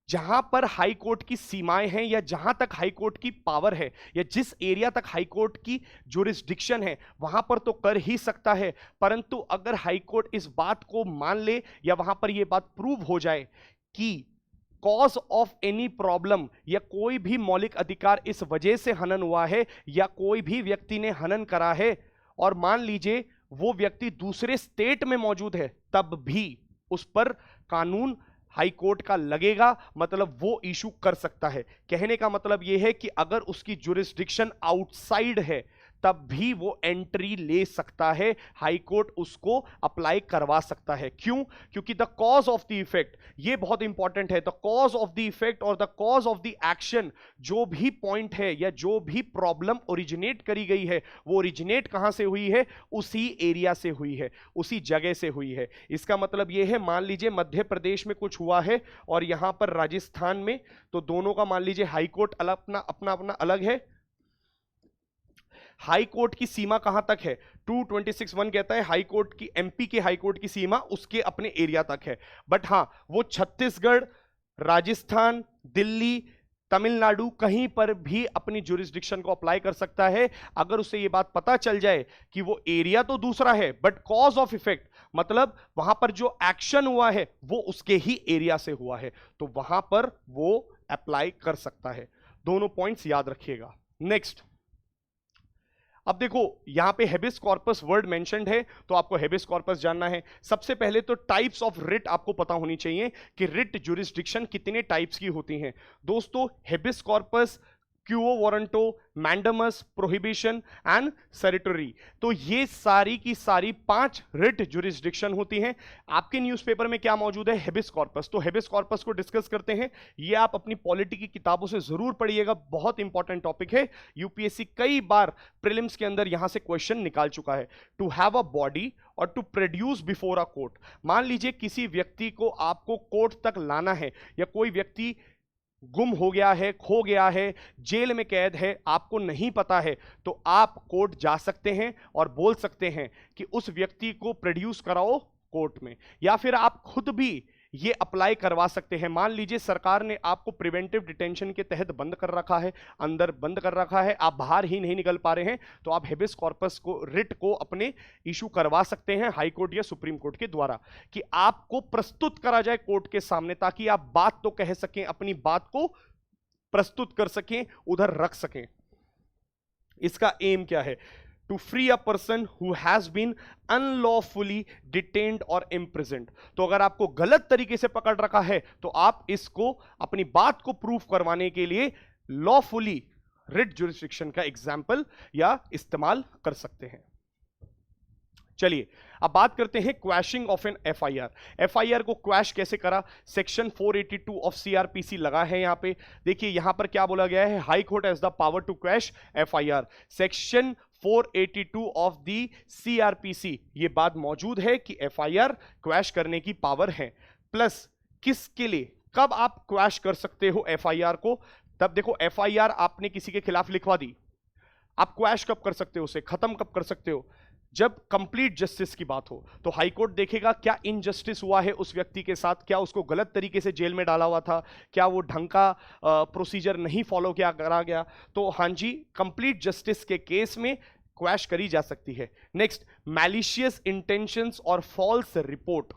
जहां पर हाई कोर्ट की सीमाएं हैं या जहां तक हाई कोर्ट की पावर है या जिस एरिया तक हाई कोर्ट की जुरिस्डिक्शन है वहां पर तो कर ही सकता है, परंतु अगर हाई कोर्ट इस बात को मान ले या वहां पर यह बात प्रूव हो जाए कि कॉज ऑफ एनी प्रॉब्लम या कोई भी मौलिक अधिकार इस वजह से हनन हुआ है या कोई भी व्यक्ति ने हनन करा है, और मान लीजिए वो व्यक्ति दूसरे स्टेट में मौजूद है तब भी उस पर कानून हाई कोर्ट का लगेगा, मतलब वो इशू कर सकता है। कहने का मतलब ये है कि अगर उसकी जुरिस्डिक्शन आउटसाइड है तब भी वो एंट्री ले सकता है, हाई कोर्ट उसको अप्लाई करवा सकता है। क्यों? क्योंकि the cause of the effect, ये बहुत इंपॉर्टेंट है, the cause of the effect और the cause of the action, जो भी पॉइंट है या जो भी प्रॉब्लम ओरिजिनेट करी गई है वो ओरिजिनेट कहां से हुई है? उसी एरिया से हुई है, उसी जगह से हुई है। इसका मतलब यह है, मान लीजिए मध्य प्रदेश में कुछ हुआ है और यहां पर राजस्थान में, तो दोनों का मान लीजिए हाई कोर्ट अपना अपना अपना अलग है। हाई कोर्ट की सीमा कहां तक है? 226(1) कहता है हाई कोर्ट की, एमपी के हाई कोर्ट की सीमा उसके अपने एरिया तक है। बट हां, वो छत्तीसगढ़, राजस्थान, दिल्ली, तमिलनाडु कहीं पर भी अपनी जुरिस्डिक्शन को अप्लाई कर सकता है अगर उसे यह बात पता चल जाए कि वो एरिया तो दूसरा है बट कॉज ऑफ इफेक्ट, मतलब वहां पर जो एक्शन हुआ है वो उसके ही एरिया से हुआ है, तो वहां पर वो अप्लाई कर सकता है। दोनों पॉइंट्स याद रखिएगा। नेक्स्ट, अब देखो यहां पे हेबिस कॉर्पस वर्ड मेंशन्ड है, तो आपको हेबिस कॉर्पस जानना है। सबसे पहले तो टाइप्स ऑफ रिट आपको पता होनी चाहिए कि रिट जुरिस्डिक्शन कितने टाइप्स की होती हैं। दोस्तों, habeas corpus, quo warranto, mandamus, prohibition and certiorari, तो ये सारी की सारी 5 रिट जुरिस्डिक्शन होती हैं। आपके न्यूज़पेपर में क्या मौजूद है? Habeas corpus. तो हेबिस कॉर्पस को डिस्कस करते हैं, ये आप अपनी पॉलिटी की किताबों से जरूर पढ़िएगा, बहुत इंपॉर्टेंट टॉपिक है। यूपीएससी कई बार प्रीलिम्स के अंदर यहां से क्वेश्चन निकाल चुका है। टू हैव अ बॉडी और to produce before a court, मान लीजिए किसी व्यक्ति को आपको कोर्ट तक लाना है, या कोई व्यक्ति गुम हो गया है, खो गया है, जेल में कैद है, आपको नहीं पता है, तो आप कोर्ट जा सकते हैं और बोल सकते हैं कि उस व्यक्ति को प्रोड्यूस कराओ कोर्ट में, या फिर आप खुद भी ये अप्लाई करवा सकते हैं। मान लीजिए सरकार ने आपको प्रिवेंटिव डिटेंशन के तहत बंद कर रखा है, अंदर बंद कर रखा है, आप बाहर ही नहीं निकल पा रहे हैं, तो आप हेबिस कॉर्पस को, रिट को अपने इशू करवा सकते हैं हाई कोर्ट या सुप्रीम कोर्ट के द्वारा, कि आपको प्रस्तुत करा जाए कोर्ट के सामने, ताकि आप बात तो कह सकें, अपनी बात को प्रस्तुत कर सकें, उधर रख सकें। इसका एम क्या है? To free a person who has been unlawfully detained और इम्प्रिजन्ड। तो अगर आपको गलत तरीके से पकड़ रखा है तो आप इसको अपनी बात को प्रूफ करवाने के लिए लॉफुली रिट जुरिस्डिक्शन का एग्जाम्पल या इस्तेमाल कर सकते हैं। चलिए अब बात करते हैं क्वैशिंग ऑफ एन एफआईआर। एफआईआर को क्वैश कैसे करा? सेक्शन 482 ऑफ सीआरपीसी लगा है यहां पे। देखिए यहां पर क्या बोला गया है, high court has the power to quash FIR. Section 482 of the CrPC ये बात मौजूद है कि एफआईआर क्वैश करने की पावर है। प्लस किसके लिए, कब आप क्वैश कर सकते हो एफआईआर को? तब देखो, एफआईआर आपने किसी के खिलाफ लिखवा दी, आप क्वैश कब कर सकते हो, उसे खत्म कब कर सकते हो? जब कंप्लीट जस्टिस की बात हो। तो हाई कोर्ट देखेगा क्या इनजस्टिस हुआ है उस व्यक्ति के साथ, क्या उसको गलत तरीके से जेल में डाला हुआ था, क्या वो ढंग का प्रोसीजर नहीं फॉलो किया करा गया, तो हाँ जी, कंप्लीट जस्टिस के केस में क्वैश करी जा सकती है। नेक्स्ट, मैलिशियस इंटेंशंस और फॉल्स रिपोर्ट,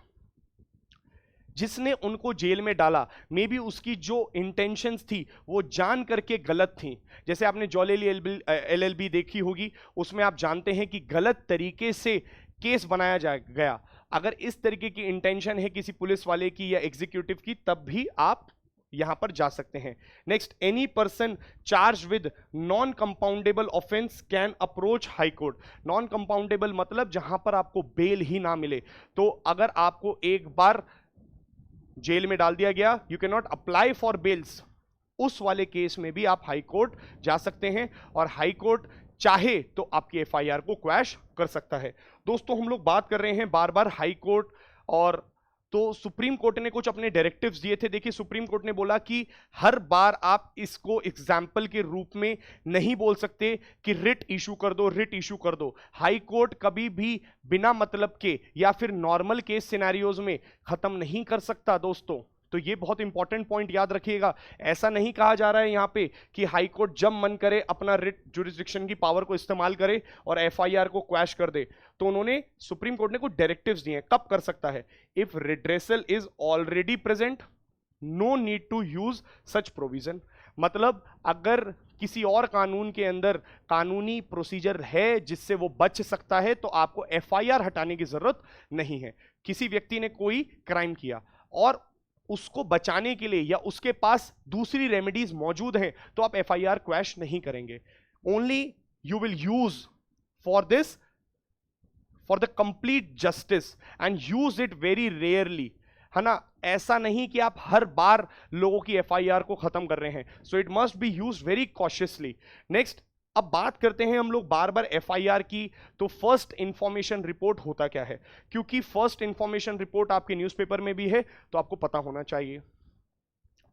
जिसने उनको जेल में डाला, मे बी उसकी जो इंटेंशंस थी वो जान करके गलत थी। जैसे आपने जॉलेली एलएलबी देखी होगी, उसमें आप जानते हैं कि गलत तरीके से केस बनाया गया। अगर इस तरीके की इंटेंशन है किसी पुलिस वाले की या एग्जीक्यूटिव की, तब भी आप यहां पर जा सकते हैं। Next, any person charge with non compoundable offence can approach high court. Non compoundable मतलब जहां पर आपको बेल ही ना मिले। तो अगर आपको एक बार जेल में डाल दिया गया, you can not apply for bails, उस वाले केस में भी आप हाई कोर्ट जा सकते हैं और हाई कोर्ट चाहे तो आपकी एफआईआर को क्वैश कर सकता है। दोस्तों, हम लोग बात कर रहे हैं बार बार हाई कोर्ट, और तो सुप्रीम कोर्ट ने कुछ अपने डायरेक्टिव्स दिए थे। देखिए, सुप्रीम कोर्ट ने बोला कि हर बार आप इसको एग्जाम्पल के रूप में नहीं बोल सकते कि रिट इशू कर दो, रिट इशू कर दो। हाई कोर्ट कभी भी बिना मतलब के या फिर नॉर्मल केस सिनेरियोज में खत्म नहीं कर सकता दोस्तों। तो ये बहुत इंपॉर्टेंट पॉइंट याद रखिएगा। ऐसा नहीं कहा जा रहा है यहां पे कि हाई कोर्ट जब मन करे अपना रिट जुरिस्डिक्शन की पावर को इस्तेमाल करे और एफआईआर को क्वैश कर दे। तो उन्होंने, सुप्रीम कोर्ट ने कुछ डायरेक्टिव्स दिए हैं कब कर सकता है। If redressal is already present, no need to use such provision. मतलब अगर किसी और कानून के अंदर कानूनी प्रोसीजर है जिससे वो बच सकता है, तो आपको एफआईआर हटाने की जरूरत नहीं है। किसी व्यक्ति ने कोई क्राइम किया और उसको बचाने के लिए या उसके पास दूसरी रेमेडीज मौजूद हैं, तो आप एफआईआर क्वैश नहीं करेंगे। Only you will use for this for the complete justice and use it very rarely, है ना। ऐसा नहीं कि आप हर बार लोगों की एफआईआर को खत्म कर रहे हैं। So it must be used very cautiously. Next, अब बात करते हैं हम लोग बार बार एफआईआर की, तो फर्स्ट इंफॉर्मेशन रिपोर्ट होता क्या है, क्योंकि फर्स्ट इंफॉर्मेशन रिपोर्ट आपके न्यूज़पेपर में भी है, तो आपको पता होना चाहिए।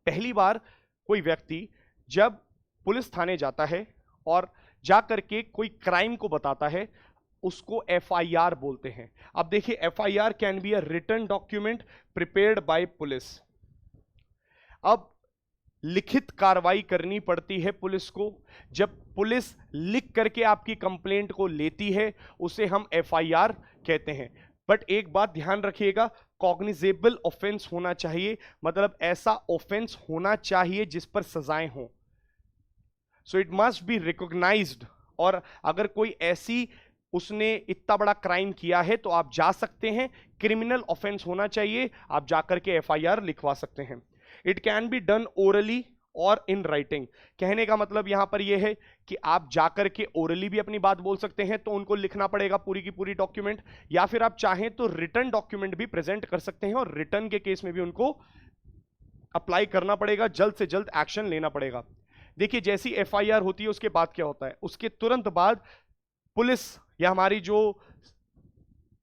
पहली बार कोई व्यक्ति जब पुलिस थाने जाता है और जाकर के कोई क्राइम को बताता है, उसको एफआईआर बोलते हैं। अब देखिए, FIR can be a written document prepared by police. अब लिखित कार्रवाई करनी पड़ती है पुलिस को। जब पुलिस लिख करके आपकी कंप्लेंट को लेती है, उसे हम एफआईआर कहते हैं। बट एक बात ध्यान रखिएगा, कॉग्निजेबल ऑफेंस होना चाहिए, मतलब ऐसा ऑफेंस होना चाहिए जिस पर सजाएं हों। So it must be recognised. और अगर कोई ऐसी उसने इतना बड़ा क्राइम किया है तो आप जा सकते हैं, क्रिमिनल ऑफेंस होना चाहिए, आप जाकर के एफआईआर लिखवा सकते हैं। It can be done orally और इन राइटिंग। कहने का मतलब यहां पर यह है कि आप जाकर के ओरली भी अपनी बात बोल सकते हैं, तो उनको लिखना पड़ेगा पूरी की पूरी डॉक्यूमेंट, या फिर आप चाहें तो रिटन डॉक्यूमेंट भी प्रेजेंट कर सकते हैं, और रिटन के केस में भी उनको अप्लाई करना पड़ेगा, जल्द से जल्द एक्शन लेना पड़ेगा। देखिए, जैसी एफआईआर होती है उसके बाद क्या होता है, उसके तुरंत बाद पुलिस या हमारी जो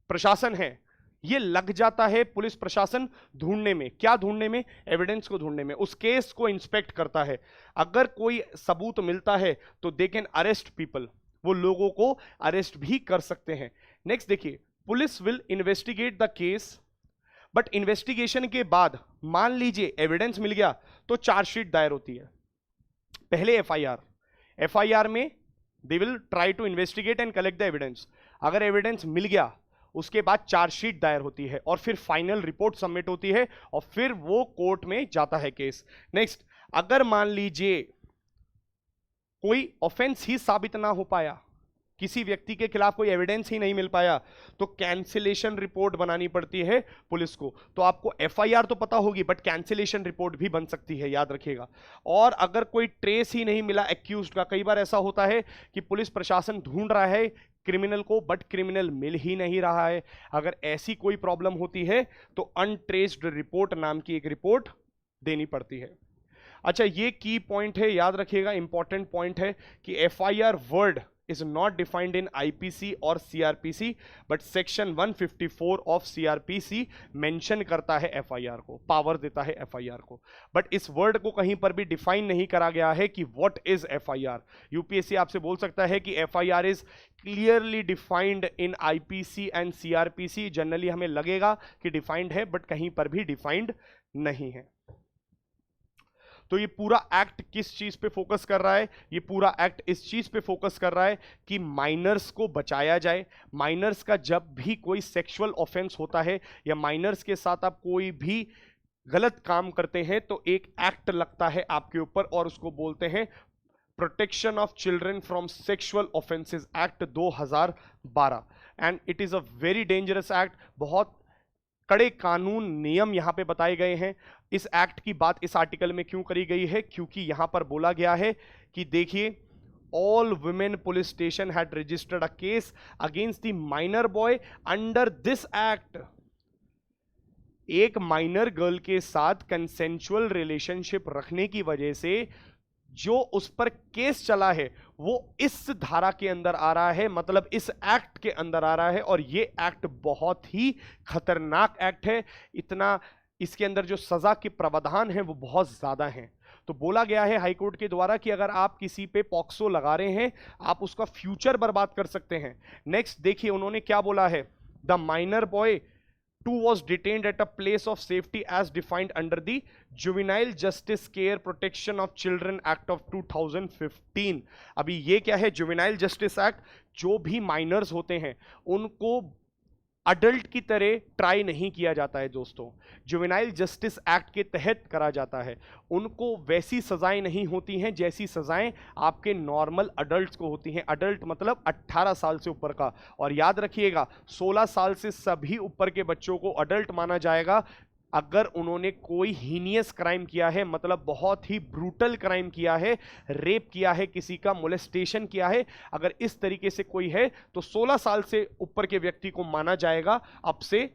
प्रशासन है ये लग जाता है, पुलिस प्रशासन ढूंढने में। क्या ढूंढने में? एविडेंस को ढूंढने में, उस केस को इंस्पेक्ट करता है। अगर कोई सबूत मिलता है तो दे कैन अरेस्ट पीपल, वो लोगों को अरेस्ट भी कर सकते हैं। नेक्स्ट देखिए, police will investigate the case, but investigation के बाद मान लीजिए एविडेंस मिल गया तो चार्जशीट दायर होती है। पहले एफआईआर में they will try to investigate and collect the evidence. अगर एविडेंस मिल गया उसके बाद चार्जशीट दायर होती है और फिर फाइनल रिपोर्ट सबमिट होती है और फिर वो कोर्ट में जाता है केस। नेक्स्ट, अगर मान लीजिए कोई ऑफेंस ही साबित ना हो पाया, किसी व्यक्ति के खिलाफ कोई एविडेंस ही नहीं मिल पाया, तो कैंसिलेशन रिपोर्ट बनानी पड़ती है पुलिस को। तो आपको एफआईआर तो पता होगी, बट कैंसिलेशन रिपोर्ट भी बन सकती है, याद रखिएगा। और अगर कोई ट्रेस ही नहीं मिला एक्यूज्ड का, कई बार ऐसा होता है कि पुलिस प्रशासन ढूंढ रहा है क्रिमिनल को, बट क्रिमिनल मिल ही नहीं रहा है। अगर ऐसी कोई प्रॉब्लम होती है तो अनट्रेस्ड रिपोर्ट नाम की एक रिपोर्ट देनी पड़ती है। अच्छा, ये की पॉइंट है, याद रखिएगा, इंपॉर्टेंट पॉइंट है कि FIR word is not defined in IPC or CRPC, but section 154 of CRPC mention करता है FIR को, पावर देता है FIR को, बट इस वर्ड को कहीं पर भी डिफाइन नहीं करा गया है कि what is FIR। यूपीएससी आपसे बोल सकता है कि FIR is clearly defined in IPC and CRPC। Generally हमें लगेगा कि डिफाइंड है, बट कहीं पर भी डिफाइंड नहीं है। तो ये पूरा एक्ट किस चीज पे फोकस कर रहा है? ये पूरा एक्ट इस चीज पे फोकस कर रहा है कि माइनर्स को बचाया जाए। माइनर्स का जब भी कोई सेक्सुअल ऑफेंस होता है या माइनर्स के साथ आप कोई भी गलत काम करते हैं तो एक एक्ट लगता है आपके ऊपर, और उसको बोलते हैं protection of children from sexual offences act 2012। And it is a very dangerous act. बहुत कड़े कानून नियम यहां पे बताए गए हैं। इस एक्ट की बात इस आर्टिकल में क्यों करी गई है? क्योंकि यहां पर बोला गया है कि देखिए, all women police station had registered a case against the minor boy under this act. एक माइनर गर्ल के साथ कंसेंचुअल रिलेशनशिप रखने की वजह से जो उस पर केस चला है वो इस धारा के अंदर आ रहा है, मतलब इस एक्ट के अंदर आ रहा है। और ये एक्ट बहुत ही खतरनाक एक्ट है। इतना इसके अंदर जो सजा के प्रावधान हैं वो बहुत ज्यादा हैं। तो बोला गया है हाईकोर्ट के द्वारा कि अगर आप किसी पे पॉक्सो लगा रहे हैं, आप उसका फ्यूचर बर्बाद कर सकते हैं। नेक्स्ट देखिए उन्होंने क्या बोला है, the minor boy too was detained at a place of safety as defined under the juvenile justice care protection of children act of 2015। अभी ये क्या है? Juvenile justice act. जो भी माइनर्स होते हैं उनको अडल्ट की तरह ट्राई नहीं किया जाता है दोस्तों, जुवेनाइल जस्टिस एक्ट के तहत करा जाता है। उनको वैसी सजाएं नहीं होती हैं जैसी सजाएं आपके नॉर्मल अडल्ट्स को होती हैं। अडल्ट मतलब 18 साल से ऊपर का, और याद रखिएगा 16 साल से सभी ऊपर के बच्चों को अडल्ट माना जाएगा अगर उन्होंने कोई हीनियस क्राइम किया है, मतलब बहुत ही ब्रूटल क्राइम किया है, रेप किया है, किसी का मोलेस्टेशन किया है, अगर इस तरीके से कोई है तो 16 साल से ऊपर के व्यक्ति को माना जाएगा। अब से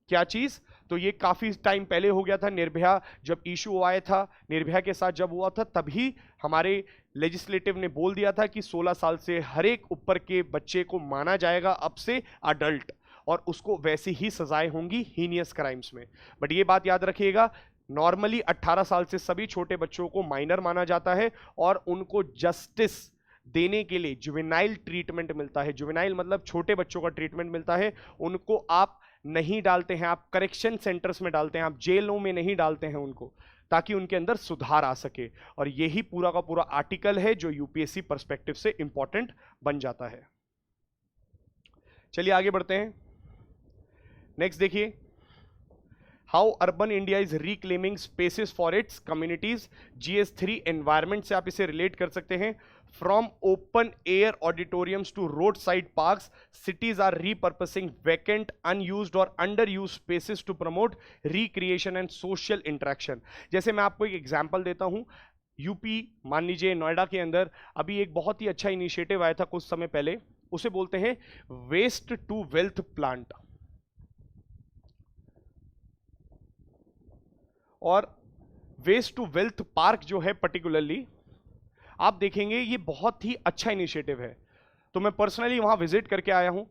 क्या चीज, तो ये काफी टाइम पहले हो गया था, निर्भया जब इशू आया था, निर्भया के साथ जब हुआ था, तभी हमारे लेजिस्लेटिव ने बोल दिया था कि 16 साल से हर एक ऊपर के बच्चे को माना जाएगा अब से अडल्ट, और उसको वैसी ही सजाएं होंगी हीनियस क्राइम्स में। बट ये बात याद रखिएगा, नॉर्मली 18 साल से सभी छोटे बच्चों को माइनर माना जाता है और उनको जस्टिस देने के लिए जुवेनाइल ट्रीटमेंट मिलता है। जुवेनाइल मतलब छोटे बच्चों का ट्रीटमेंट मिलता है। उनको आप नहीं डालते हैं, आप करेक्शन सेंटर्स में डालते हैं, आप जेलों में नहीं डालते हैं उनको, ताकि उनके अंदर सुधार आ सके। और यही पूरा का पूरा आर्टिकल है जो यूपीएससी पर्सपेक्टिव से इंपॉर्टेंट बन जाता है। चलिए आगे बढ़ते हैं। नेक्स्ट देखिए, how urban India is reclaiming spaces for its communities. GS3 environment से आप इसे रिलेट कर सकते हैं। From open air auditoriums to road side parks, cities are repurposing vacant, unused और under use spaces to promote recreation and social interaction. जैसे मैं आपको एक एग्जांपल देता हूं, यूपी मान लीजिए नोएडा के अंदर अभी एक बहुत ही अच्छा इनिशिएटिव आया था कुछ समय पहले, उसे बोलते हैं वेस्ट टू वेल्थ प्लांट। और वेस्ट टू वेल्थ पार्क जो है पर्टिकुलरली आप देखेंगे ये बहुत ही अच्छा इनिशिएटिव है। तो मैं पर्सनली वहां विजिट करके आया हूं।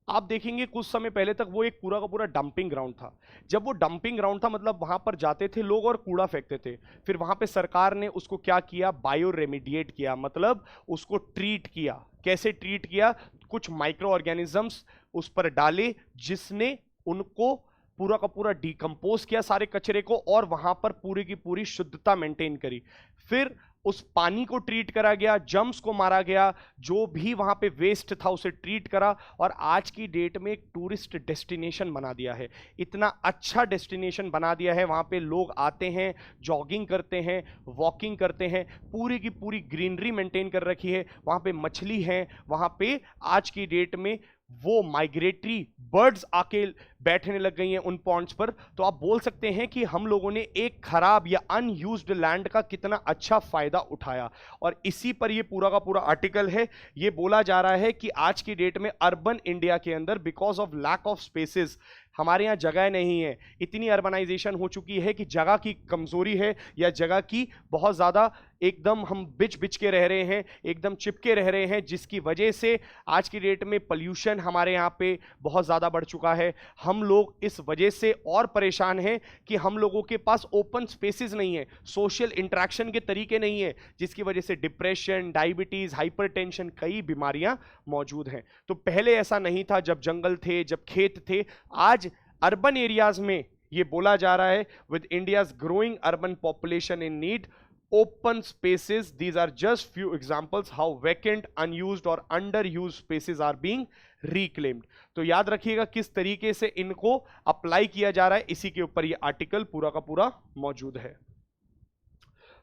आप देखेंगे कुछ समय पहले तक वो एक पूरा का पूरा डंपिंग ग्राउंड था। जब वो डंपिंग ग्राउंड था मतलब वहां पर जाते थे लोग और कूड़ा फेंकते थे, फिर वहां पे सरकार ने उसको क्या किया, बायो रेमिडिएट किया, मतलब उसको ट्रीट किया। कैसे ट्रीट किया, कुछ माइक्रो ऑर्गेनिजम्स उस पर डाले जिसने उनको पूरा का पूरा डिकम्पोज किया सारे कचरे को, और वहां पर पूरी की पूरी शुद्धता मेंटेन करी। फिर उस पानी को ट्रीट करा गया, जम्स को मारा गया, जो भी वहां पे वेस्ट था उसे ट्रीट करा, और आज की डेट में एक टूरिस्ट डेस्टिनेशन बना दिया है। इतना अच्छा डेस्टिनेशन बना दिया है, वहां पे लोग आते हैं, जॉगिंग करते हैं, वॉकिंग करते हैं, पूरी की पूरी ग्रीनरी मेंटेन कर रखी है। वहां पे मछली है, वहां पे आज की डेट में वो माइग्रेटरी बर्ड्स आके बैठने लग गई हैं उन पॉन्ड्स पर। तो आप बोल सकते हैं कि हम लोगों ने एक खराब या अनयूज्ड लैंड का कितना अच्छा फायदा उठाया, और इसी पर ये पूरा का पूरा आर्टिकल है। ये बोला जा रहा है कि आज की डेट में अर्बन इंडिया के अंदर because of lack of spaces, हमारे यहाँ जगह नहीं है, इतनी अर्बनाइजेशन हो चुकी है कि जगह की कमजोरी है, या जगह की बहुत ज्यादा एकदम हम बिच बिच के रह रहे हैं, एकदम चिपके रह रहे हैं, जिसकी वजह से आज की डेट में पोल्यूशन हमारे यहाँ पे बहुत ज्यादा बढ़ चुका है। हम लोग इस वजह से और परेशान हैं कि हम लोगों के पास ओपन स्पेसेस नहीं है, सोशल इंटरेक्शन के तरीके नहीं है, जिसकी वजह से डिप्रेशन, डायबिटीज, हाइपरटेंशन, कई बीमारियां मौजूद हैं। तो पहले ऐसा नहीं था, जब जंगल थे, जब खेत थे। आज अर्बन एरियाज में ये बोला जा रहा है, with India's growing urban population in need open spaces, these are just few examples how vacant, unused और underused spaces are being reclaimed। तो याद रखिएगा किस तरीके से इनको अप्लाई किया जा रहा है, इसी के ऊपर ये आर्टिकल पूरा का पूरा मौजूद है।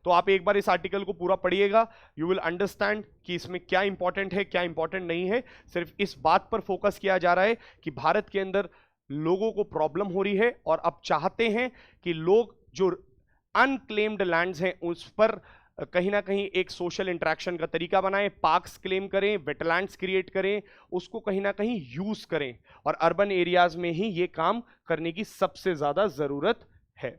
तो आप एक बार इस आर्टिकल को पूरा पढ़िएगा, यू विल अंडरस्टैंड कि इसमें क्या इंपॉर्टेंट है, क्या इंपॉर्टेंट नहीं है। सिर्फ इस बात पर फोकस किया जा रहा है कि भारत के अंदर लोगों को प्रॉब्लम हो रही है, और अब चाहते हैं कि लोग जो अनक्लेम्ड लैंड्स हैं उस पर कहीं ना कहीं एक सोशल इंटरेक्शन का तरीका बनाएं, पार्क्स क्लेम करें, वेटलैंड्स क्रिएट करें, उसको कहीं ना कहीं यूज करें, और अर्बन एरियाज में ही ये काम करने की सबसे ज्यादा जरूरत है।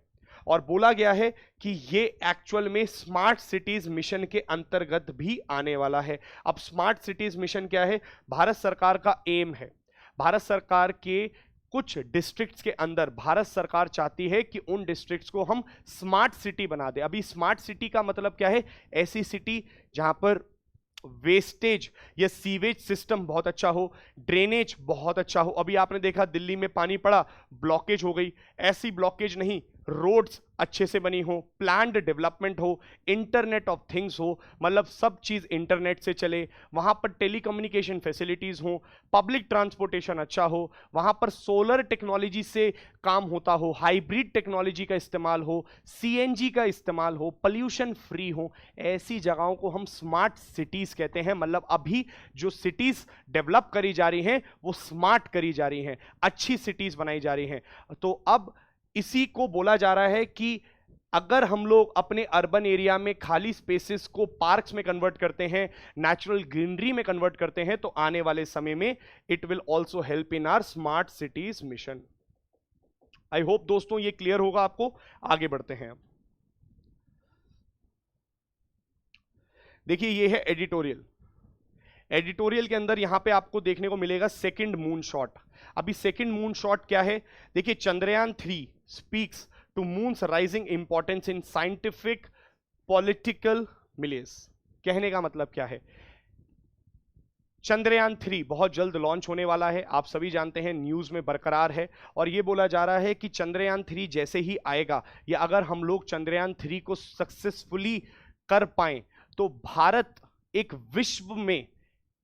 और बोला गया है कि ये एक्चुअल में स्मार्ट सिटीज मिशन के अंतर्गत भी आने वाला है। अब स्मार्ट सिटीज मिशन क्या है, भारत सरकार का एम है, भारत सरकार के कुछ डिस्ट्रिक्ट्स के अंदर भारत सरकार चाहती है कि उन डिस्ट्रिक्ट्स को हम स्मार्ट सिटी बना दें। अभी स्मार्ट सिटी का मतलब क्या है, ऐसी सिटी जहां पर वेस्टेज या सीवेज सिस्टम बहुत अच्छा हो, ड्रेनेज बहुत अच्छा हो। अभी आपने देखा दिल्ली में पानी पड़ा, ब्लॉकेज हो गई, ऐसी ब्लॉकेज नहीं, रोड्स अच्छे से बनी हो, प्लान्ड डेवलपमेंट हो, इंटरनेट ऑफ थिंग्स हो, मतलब सब चीज इंटरनेट से चले, वहां पर टेलीकम्युनिकेशन फैसिलिटीज हो, पब्लिक ट्रांसपोर्टेशन अच्छा हो, वहां पर सोलर टेक्नोलॉजी से काम होता हो, हाइब्रिड टेक्नोलॉजी का इस्तेमाल हो, सीएनजी का इस्तेमाल हो, पोल्यूशन फ्री हो, ऐसी जगहों को हम स्मार्ट सिटीज कहते हैं। मतलब अभी जो सिटीज डेवलप करी जा रही हैं वो स्मार्ट करी जा रही हैं, अच्छी सिटीज बनाई जा रही हैं। तो अब इसी को बोला जा रहा है कि अगर हम लोग अपने अर्बन एरिया में खाली स्पेसेस को पार्क्स में कन्वर्ट करते हैं, नेचुरल ग्रीनरी में कन्वर्ट करते हैं, तो आने वाले समय में it will also help in our smart cities mission. I hope दोस्तों ये क्लियर होगा आपको। आगे बढ़ते हैं। देखिए ये है एडिटोरियल। एडिटोरियल के अंदर यहां पे आपको देखने को मिलेगा सेकंड मून शॉट। अभी सेकंड मून शॉट क्या है? देखिए Chandrayaan 3 speaks to moon's rising importance in scientific political mileage. कहने का मतलब क्या है? चंद्रयान 3 बहुत जल्द लॉन्च होने वाला है, आप सभी जानते हैं, न्यूज में बरकरार है। और यह बोला जा रहा है कि चंद्रयान 3 जैसे ही आएगा, या अगर हम लोग चंद्रयान 3 को सक्सेसफुली कर पाएं, तो भारत एक विश्व में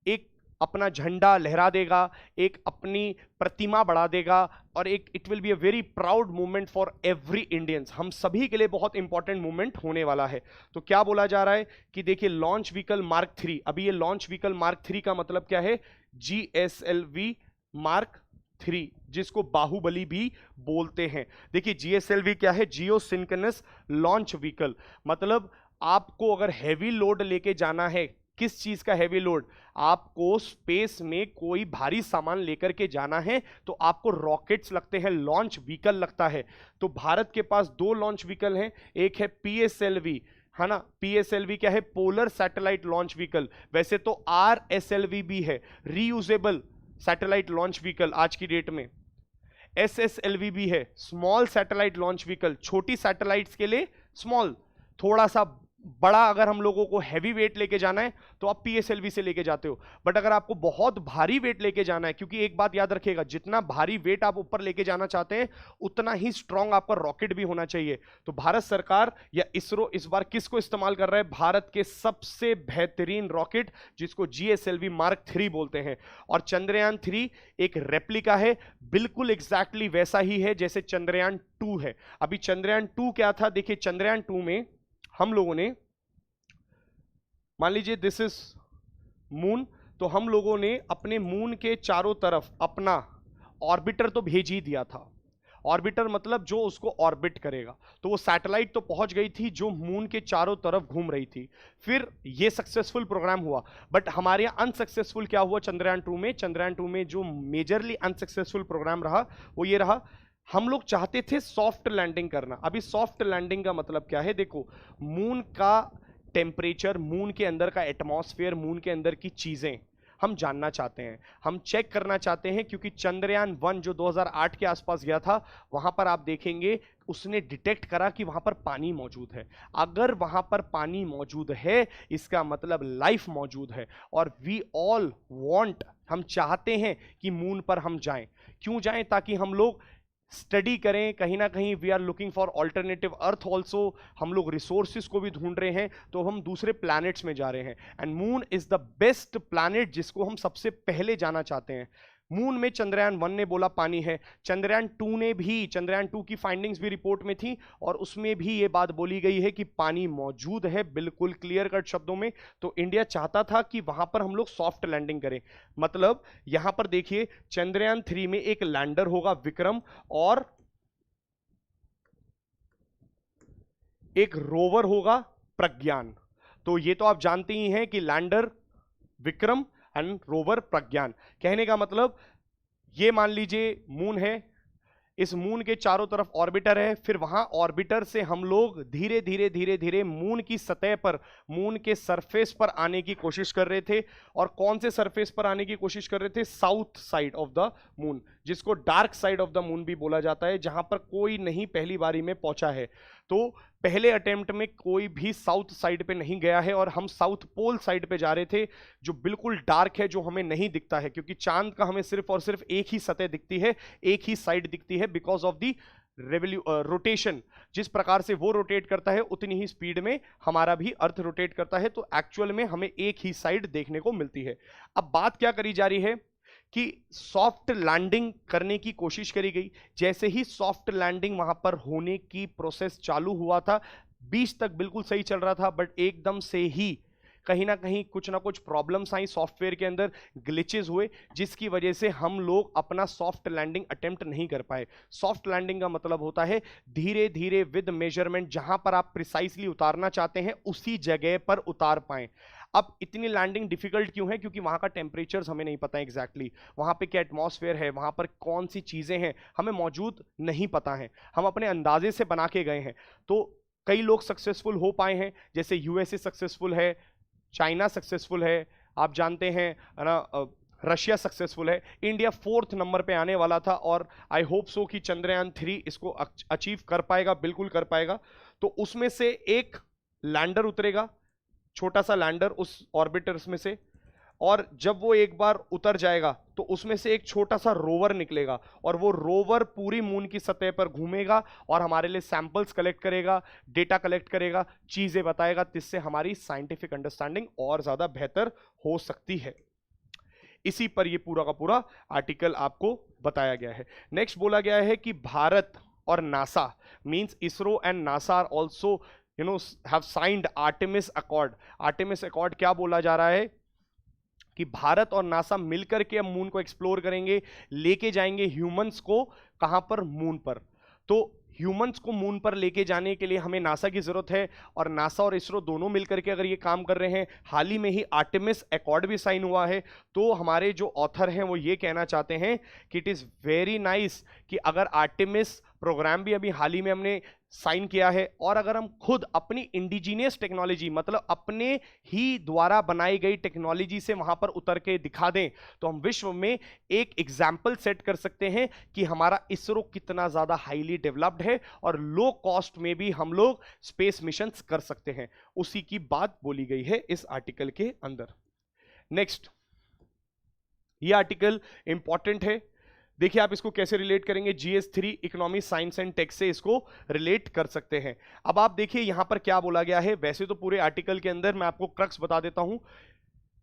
एक अपना झंडा लहरा देगा, एक अपनी प्रतिमा बढ़ा देगा, और एक it will be a very proud movement for every Indians. हम सभी के लिए बहुत इंपॉर्टेंट मूवमेंट होने वाला है। तो क्या बोला जा रहा है कि देखिए लॉन्च व्हीकल मार्क 3, अभी ये लॉन्च व्हीकल मार्क 3 का मतलब क्या है? GSLV मार्क 3, जिसको बाहुबली भी बोलते हैं। देखिए GSLV क्या है? जियो सिंक्रोनस लॉन्च व्हीकल। मतलब आपको अगर हैवी लोड लेके जाना है, किस चीज का हैवी लोड? आपको स्पेस में कोई भारी सामान लेकर के जाना है, तो आपको रॉकेट्स लगते हैं, लॉन्च व्हीकल लगता है। तो भारत के पास 2 लॉन्च व्हीकल हैं, एक है PSLV, है ना? PSLV क्या है? Polar satellite launch vehicle. वैसे तो RSLV भी है, रीयूजेबल सैटेलाइट लॉन्च व्हीकल आज की डेट में। SSLV भी है, स्मॉल सैटेलाइट लॉन्च व्हीकल, छोटी सैटेलाइट्स के लिए स्मॉल। थोड़ा सा बड़ा अगर हम लोगों को हैवी वेट लेके जाना है तो आप PSLV से लेके जाते हो। बट अगर आपको बहुत भारी वेट लेके जाना है, क्योंकि एक बात याद रखिएगा, जितना भारी वेट आप ऊपर लेके जाना चाहते हैं उतना ही स्ट्रांग आपका रॉकेट भी होना चाहिए। तो भारत सरकार या इसरो इस बार किसको इस्तेमाल कर रहा है? भारत के सबसे बेहतरीन रॉकेट, जिसको GSLV मार्क 3 बोलते हैं। और चंद्रयान 3 एक रेप्लिका है, बिल्कुल एग्जैक्टली वैसा ही है जैसे चंद्रयान 2 है। अभी चंद्रयान 2 क्या था? देखिए चंद्रयान 2 में हम लोगों ने, मान लीजिए दिस इज मून, तो हम लोगों ने अपने मून के चारों तरफ अपना ऑर्बिटर तो भेज ही दिया था। ऑर्बिटर मतलब जो उसको ऑर्बिट करेगा। तो वो सैटेलाइट तो पहुंच गई थी जो मून के चारों तरफ घूम रही थी। फिर ये सक्सेसफुल प्रोग्राम हुआ। बट हमारे यहाँ अनसक्सेसफुल क्या हुआ चंद्रयान 2 में? चंद्रयान 2 में जो मेजरली अनसक्सेसफुल प्रोग्राम रहा वो ये रहा, हम लोग चाहते थे सॉफ्ट लैंडिंग करना। अभी सॉफ्ट लैंडिंग का मतलब क्या है? देखो मून का टेम्परेचर, मून के अंदर का एटमॉस्फेयर, मून के अंदर की चीजें हम जानना चाहते हैं, हम चेक करना चाहते हैं। क्योंकि चंद्रयान 1 जो 2008 के आसपास गया था, वहां पर आप देखेंगे उसने डिटेक्ट करा कि वहां पर पानी मौजूद है। अगर वहां पर पानी मौजूद है, इसका मतलब लाइफ मौजूद है। और वी ऑल वांट, हम चाहते हैं कि मून पर हम जाएं। क्यों जाएं? ताकि हम लोग स्टडी करें, कहीं ना कहीं we are looking for alternative earth also. हम लोग रिसोर्सिस को भी ढूंढ रहे हैं, तो हम दूसरे प्लैनेट्स में जा रहे हैं। And moon is the best planet जिसको हम सबसे पहले जाना चाहते हैं। मून में चंद्रयान 1 ने बोला पानी है, चंद्रयान 2 ने भी, चंद्रयान 2 की फाइंडिंग्स भी रिपोर्ट में थी और उसमें भी ये बात बोली गई है कि पानी मौजूद है, बिल्कुल क्लियर कट शब्दों में। तो इंडिया चाहता था कि वहां पर हम लोग सॉफ्ट लैंडिंग करें। मतलब यहां पर देखिए चंद्रयान 3 में एक लैंडर होगा विक्रम, और एक रोवर होगा प्रज्ञान। तो ये तो आप जानते ही हैं कि लैंडर विक्रम एंड रोवर प्रज्ञान। कहने का मतलब ये मान लीजिए मून है, इस मून के चारों तरफ ऑर्बिटर है, फिर वहां ऑर्बिटर से हम लोग धीरे धीरे धीरे धीरे मून की सतह पर, मून के सरफेस पर आने की कोशिश कर रहे थे। और कौन से सरफेस पर आने की कोशिश कर रहे थे? South side of the moon, जिसको dark side of the moon भी बोला जाता है, जहां पर कोई नहीं पहली बारी में पहुंचा है। तो पहले अटेम्प्ट में कोई भी साउथ साइड पे नहीं गया है, और हम साउथ पोल साइड पे जा रहे थे, जो बिल्कुल डार्क है, जो हमें नहीं दिखता है, क्योंकि चांद का हमें सिर्फ और सिर्फ एक ही सतह दिखती है, एक ही साइड दिखती है, बिकॉज ऑफ द रोटेशन, जिस प्रकार से वो रोटेट करता है उतनी ही स्पीड में हमारा भी अर्थ रोटेट करता है, तो एक्चुअल में हमें एक ही साइड देखने को मिलती है। अब बात क्या करी जा रही है कि सॉफ्ट लैंडिंग करने की कोशिश करी गई। जैसे ही सॉफ्ट लैंडिंग वहां पर होने की प्रोसेस चालू हुआ था, बीच तक बिल्कुल सही चल रहा था, बट एकदम से ही कहीं ना कहीं कुछ ना कुछ प्रॉब्लम्स आई, सॉफ्टवेयर के अंदर ग्लिचेस हुए, जिसकी वजह से हम लोग अपना सॉफ्ट लैंडिंग अटेम्प्ट नहीं कर पाए। सॉफ्ट लैंडिंग का मतलब होता है धीरे धीरे विद मेजरमेंट, जहां पर आप प्रिसाइसली उतारना चाहते हैं उसी जगह पर उतार पाए। अब इतनी लैंडिंग डिफिकल्ट क्यों है? क्योंकि वहां का टेम्परेचर हमें नहीं पता एग्जैक्टली, वहां पे क्या एटमॉस्फेयर है, वहां पर कौन सी चीजें हैं हमें मौजूद नहीं पता है, हम अपने अंदाजे से बना के गए हैं। तो कई लोग सक्सेसफुल हो पाए हैं, जैसे यूएसए सक्सेसफुल है, चाइना सक्सेसफुल है, आप जानते हैं ना, रशिया सक्सेसफुल है, इंडिया 4th नंबर पे आने वाला था, और आई होप सो कि चंद्रयान 3 इसको अचीव कर पाएगा, बिल्कुल कर पाएगा। तो उसमें से एक लैंडर उतरेगा, छोटा सा लैंडर उस ऑर्बिटर्स में से, और जब वो एक बार उतर जाएगा तो उसमें से एक छोटा सा रोवर निकलेगा, और वो रोवर पूरी मून की सतह पर घूमेगा और हमारे लिए सैंपल्स कलेक्ट करेगा, डेटा कलेक्ट करेगा, चीजें बताएगा, जिससे हमारी साइंटिफिक अंडरस्टैंडिंग और ज्यादा बेहतर हो सकती है। इसी पर ये पूरा का पूरा आर्टिकल आपको बताया गया है। नेक्स्ट बोला गया है कि भारत और NASA, means ISRO and NASA are also have signed Artemis accord. Artemis accord क्या बोला जा रहा है कि भारत और नासा मिलकर के अब मून को एक्सप्लोर करेंगे, लेके जाएंगे ह्यूमंस को कहां पर? मून पर। तो ह्यूमंस को मून पर लेके जाने के लिए हमें नासा की जरूरत है, और नासा और इसरो दोनों मिलकर के अगर ये काम कर रहे हैं, हाल ही में ही आर्टेमिस अकॉर्ड भी साइन हुआ है, तो हमारे जो ऑथर हैं वो ये कहना चाहते हैं कि इट इज वेरी नाइस कि अगर आर्टेमिस प्रोग्राम भी अभी हाल ही में हमने साइन किया है, और अगर हम खुद अपनी इंडिजीनियस टेक्नोलॉजी, मतलब अपने ही द्वारा बनाई गई टेक्नोलॉजी से वहां पर उतर के दिखा दें, तो हम विश्व में एक एग्जाम्पल सेट कर सकते हैं कि हमारा इसरो कितना ज्यादा हाईली डेवलप्ड है, और लो कॉस्ट में भी हम लोग स्पेस मिशंस कर सकते हैं। उसी की बात बोली गई है इस आर्टिकल के अंदर। नेक्स्ट, ये आर्टिकल इंपॉर्टेंट है, देखिए आप इसको कैसे रिलेट करेंगे, GS3 economy science and take से इसको रिलेट कर सकते हैं। अब आप देखिए यहां पर क्या बोला गया है, वैसे तो पूरे आर्टिकल के अंदर मैं आपको क्रक्स बता देता हूं,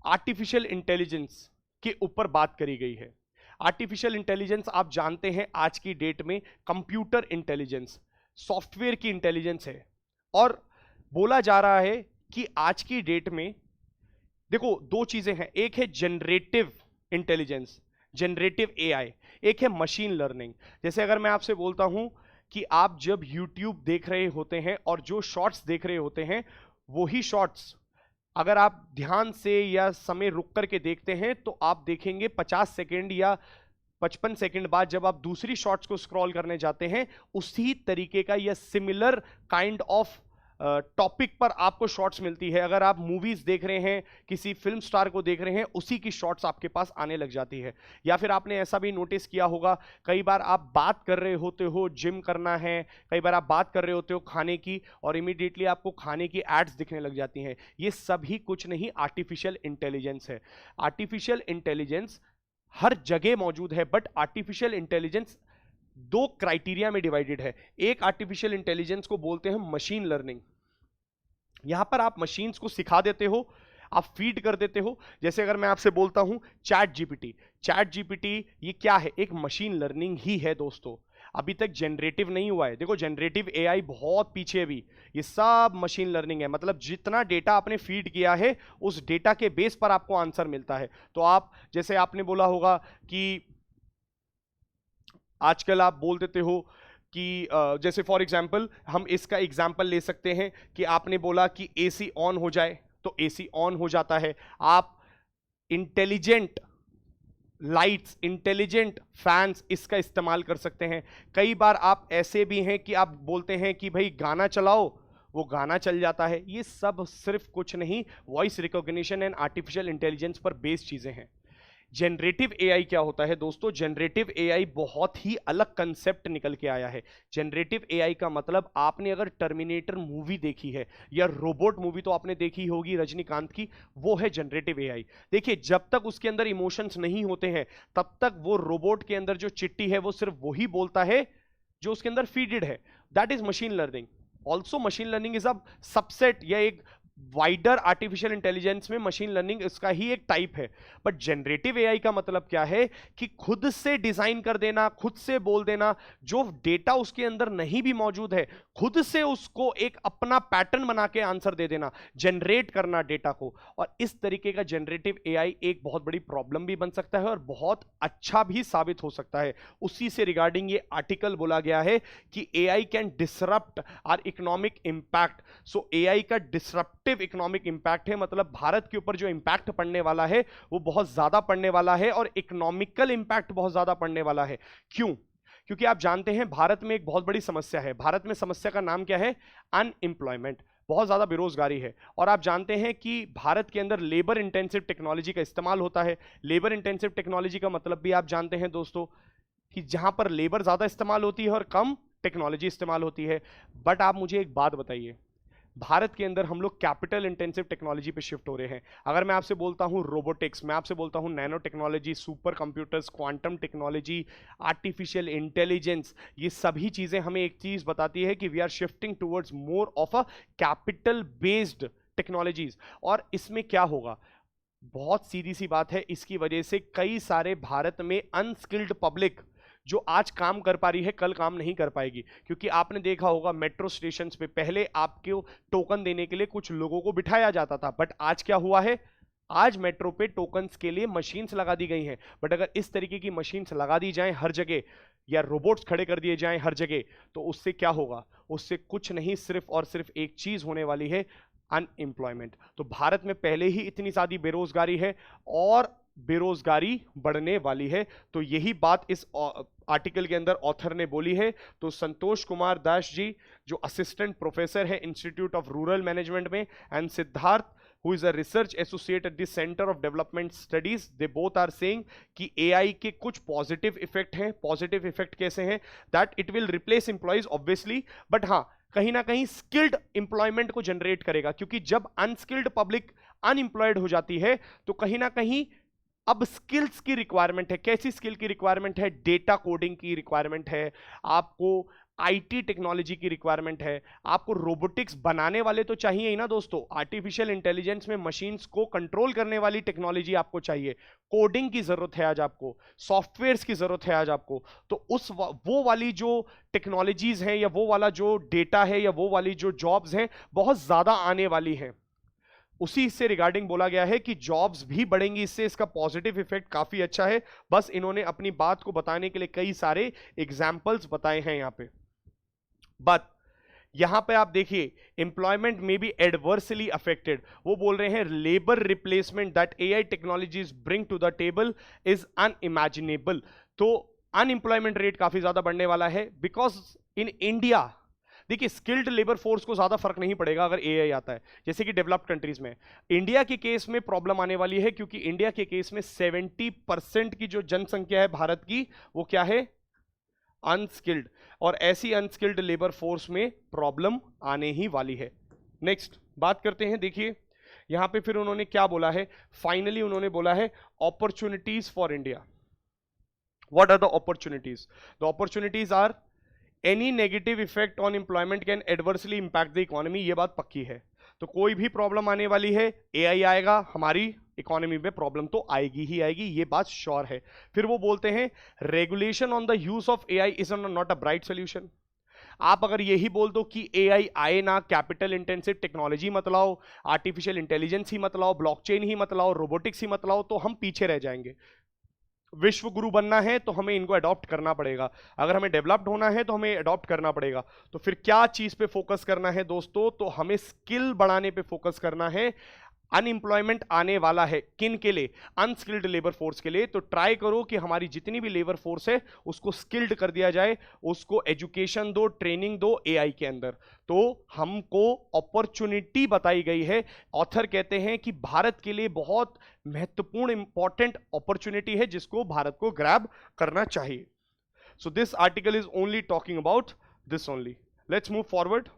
आर्टिफिशियल इंटेलिजेंस के ऊपर बात करी गई है। आर्टिफिशियल इंटेलिजेंस आप जानते हैं आज की डेट में कंप्यूटर इंटेलिजेंस, सॉफ्टवेयर की इंटेलिजेंस है, और बोला जा रहा है कि आज की डेट में देखो दो चीजें हैं, एक है जनरेटिव इंटेलिजेंस, जनरेटिव एआई, एक है मशीन लर्निंग। जैसे अगर मैं आपसे बोलता हूं कि आप जब YouTube देख रहे होते हैं और जो शॉर्ट्स देख रहे होते हैं, वही शॉर्ट्स अगर आप ध्यान से या समय रुक करके देखते हैं तो आप देखेंगे 50 सेकेंड या 55 सेकेंड बाद जब आप दूसरी शॉर्ट्स को स्क्रॉल करने जाते हैं, उसी तरीके का या सिमिलर काइंड ऑफ टॉपिक पर आपको शॉर्ट्स मिलती है। अगर आप मूवीज देख रहे हैं, किसी फिल्म स्टार को देख रहे हैं, उसी की शॉर्ट्स आपके पास आने लग जाती है। या फिर आपने ऐसा भी नोटिस किया होगा, कई बार आप बात कर रहे होते हो, जिम करना है, कई बार आप बात कर रहे होते हो खाने की, और इमीडिएटली आपको खाने की एड्स दिखने लग जाती हैं। ये सभी कुछ नहीं आर्टिफिशियल इंटेलिजेंस है। आर्टिफिशियल इंटेलिजेंस हर जगह मौजूद है, बट आर्टिफिशियल इंटेलिजेंस दो क्राइटेरिया में डिवाइडेड है। एक आर्टिफिशियल इंटेलिजेंस को बोलते हैं मशीन लर्निंग, यहां पर आप मशीन्स को सिखा देते हो, आप फीड कर देते हो। जैसे अगर मैं आपसे बोलता हूं चैट जीपीटी, चैट जीपीटी ये क्या है? एक मशीन लर्निंग ही है दोस्तों, अभी तक जनरेटिव नहीं हुआ है। देखो जनरेटिव एआई बहुत पीछे, भी ये सब मशीन लर्निंग है, मतलब जितना डेटा आपने फीड किया है उस डेटा के बेस पर आपको आंसर मिलता है। तो आप जैसे आपने बोला होगा कि आजकल आप बोल देते हो कि जैसे फॉर एग्जांपल हम इसका एग्जांपल ले सकते हैं कि आपने बोला कि एसी ऑन हो जाए, तो एसी ऑन हो जाता है। आप इंटेलिजेंट लाइट्स, इंटेलिजेंट फैंस इसका इस्तेमाल कर सकते हैं। कई बार आप ऐसे भी हैं कि आप बोलते हैं कि भाई गाना चलाओ, वो गाना चल जाता है। ये सब सिर्फ कुछ नहीं, voice recognition and artificial intelligence पर बेस्ड चीजें हैं। जनरेटिव एआई क्या होता है दोस्तों? जनरेटिव एआई बहुत ही अलग कंसेप्ट निकल के आया है। जनरेटिव एआई का मतलब, आपने अगर टर्मिनेटर मूवी देखी है या रोबोट मूवी तो आपने देखी होगी रजनीकांत की, वो है जनरेटिव एआई। देखिए जब तक उसके अंदर इमोशंस नहीं होते हैं तब तक वो रोबोट के अंदर जो चिट्ठी है वो सिर्फ वही बोलता है जो उसके अंदर फीडेड है, that is machine learning. Also machine learning is a subset या एक वाइडर आर्टिफिशियल इंटेलिजेंस में मशीन लर्निंग इसका ही एक टाइप है। बट जनरेटिव एआई का मतलब क्या है कि खुद से डिजाइन कर देना, खुद से बोल देना, जो डेटा उसके अंदर नहीं भी मौजूद है खुद से उसको एक अपना पैटर्न बना के आंसर दे देना, जनरेट करना डेटा को। और इस तरीके का जनरेटिव एआई एक बहुत बड़ी प्रॉब्लम भी बन सकता है और बहुत अच्छा भी साबित हो सकता है। उसी से रिगार्डिंग ये आर्टिकल बोला गया है कि AI can disrupt our economic impact. So AI का डिसरप्टिव इकोनॉमिक इंपैक्ट है, मतलब भारत के ऊपर जो इंपैक्ट पड़ने वाला है वो बहुत ज्यादा पड़ने वाला है और इकोनॉमिकल इंपैक्ट बहुत ज्यादा पड़ने वाला है। क्यों? क्योंकि आप जानते हैं भारत में एक बहुत बड़ी समस्या है। भारत में समस्या का नाम क्या है? अनएम्प्लॉयमेंट, बहुत ज्यादा बेरोजगारी है। और आप जानते हैं कि भारत के अंदर लेबर इंटेंसिव टेक्नोलॉजी का इस्तेमाल होता है। लेबर इंटेंसिव टेक्नोलॉजी का मतलब भी आप जानते हैं दोस्तों कि जहां पर लेबर ज्यादा इस्तेमाल होती है और कम टेक्नोलॉजी इस्तेमाल होती है। बट आप मुझे एक बात बताइए, भारत के अंदर हम लोग कैपिटल इंटेंसिव टेक्नोलॉजी पे शिफ्ट हो रहे हैं। अगर मैं आपसे बोलता हूं रोबोटिक्स, मैं आपसे बोलता हूं nano technology, super computers, quantum technology, artificial intelligence, ये सभी चीजें हमें एक चीज बताती है कि we are shifting towards more of a capital based technologies. और इसमें क्या होगा? बहुत सीधी सी बात है, इसकी वजह से कई सारे भारत में अनस्किल्ड पब्लिक जो आज काम कर पा रही है कल काम नहीं कर पाएगी। क्योंकि आपने देखा होगा मेट्रो स्टेशंस पे पहले आपको टोकन देने के लिए कुछ लोगों को बिठाया जाता था, बट आज क्या हुआ है? आज मेट्रो पे टोकन्स के लिए मशीन्स लगा दी गई हैं। बट अगर इस तरीके की मशीन्स लगा दी जाएं हर जगह या रोबोट्स खड़े कर दिए जाएं हर जगह, तो उससे क्या होगा? उससे कुछ नहीं, सिर्फ और सिर्फ एक चीज होने वाली है, अनएम्प्लॉयमेंट। तो भारत में पहले ही इतनी सारी बेरोजगारी है और बेरोजगारी बढ़ने वाली है। तो यही बात इस आर्टिकल के अंदर ऑथर ने बोली है। तो संतोष कुमार दास जी जो असिस्टेंट प्रोफेसर है इंस्टीट्यूट ऑफ रूरल मैनेजमेंट में, and Siddharth who is a research associate at the Center of Development Studies, they both are saying कि AI के कुछ पॉजिटिव इफेक्ट हैं। पॉजिटिव इफेक्ट कैसे हैं? That it will replace employees obviously, but हाँ कहीं ना कहीं स्किल्ड एम्प्लॉयमेंट को जनरेट करेगा। क्योंकि जब अनस्किल्ड पब्लिक अनएम्प्लॉयड हो जाती है तो कहीं ना कहीं अब स्किल्स की रिक्वायरमेंट है। कैसी स्किल की रिक्वायरमेंट है? डेटा कोडिंग की रिक्वायरमेंट है, आपको आईटी टेक्नोलॉजी की रिक्वायरमेंट है, आपको रोबोटिक्स बनाने वाले तो चाहिए ही ना दोस्तों। आर्टिफिशियल इंटेलिजेंस में मशीन्स को कंट्रोल करने वाली टेक्नोलॉजी आपको चाहिए, कोडिंग की जरूरत है आज आपको, सॉफ्टवेयर्स की जरूरत है आज आपको। तो वो वाली जो टेक्नोलॉजीज हैं या वो वाला जो डेटा है या वो वाली जो जॉब्स हैं बहुत ज्यादा आने वाली हैं। उसी से रिगार्डिंग बोला गया है कि जॉब्स भी बढ़ेंगी इससे, इसका पॉजिटिव इफेक्ट काफी अच्छा है। बस इन्होंने अपनी बात को बताने के लिए कई सारे एग्जाम्पल्स बताए हैं यहां पे। बट यहां पे आप देखिए एम्प्लॉयमेंट में भी एडवर्सली अफेक्टेड। वो बोल रहे हैं labour replacement that AI technologies bring to the table is unimaginable. तो अनएम्प्लॉयमेंट रेट काफी ज्यादा बढ़ने वाला है बिकॉज इन इंडिया, देखिए स्किल्ड लेबर फोर्स को ज्यादा फर्क नहीं पड़ेगा अगर एआई आता है, जैसे कि डेवलप्ड कंट्रीज में। इंडिया के केस में प्रॉब्लम आने वाली है क्योंकि इंडिया के केस में 70% की जो जनसंख्या है भारत की वो क्या है? अनस्किल्ड। और ऐसी अनस्किल्ड लेबर फोर्स में प्रॉब्लम आने ही वाली है। नेक्स्ट बात करते हैं, देखिए यहां पे फिर उन्होंने क्या बोला है। फाइनली उन्होंने बोला है opportunities for India. What are the opportunities? The opportunities are any negative effect on employment can adversely impact the economy. ये बात पक्की है। तो कोई भी प्रॉब्लम आने वाली है, एआई आएगा, हमारी इकोनॉमी में प्रॉब्लम तो आएगी ही आएगी, ये बात श्योर है। फिर वो बोलते हैं regulation on the use of AI is not a bright solution. आप अगर यही बोल दो कि एआई आए ना, कैपिटल इंटेंसिव टेक्नोलॉजी मत लाओ, आर्टिफिशियल इंटेलिजेंस ही मत लाओ, ब्लॉकचेन ही मत लाओ, रोबोटिक्स ही मत लाओ, तो हम पीछे रह जाएंगे। विश्व गुरु बनना है तो हमें इनको अडॉप्ट करना पड़ेगा। अगर हमें डेवलप्ड होना है तो हमें अडॉप्ट करना पड़ेगा। तो फिर क्या चीज पे फोकस करना है दोस्तों? तो हमें स्किल बढ़ाने पे फोकस करना है। अनएम्प्लॉयमेंट आने वाला है किन के लिए? अनस्किल्ड लेबर फोर्स के लिए। तो ट्राई करो कि हमारी जितनी भी लेबर फोर्स है उसको स्किल्ड कर दिया जाए, उसको एजुकेशन दो, ट्रेनिंग दो एआई के अंदर। तो हमको अपॉर्चुनिटी बताई गई है। ऑथर कहते हैं कि भारत के लिए बहुत महत्वपूर्ण इंपॉर्टेंट अपॉर्चुनिटी है जिसको भारत को ग्रैब करना चाहिए। So this article is only talking about this only. Let's move forward.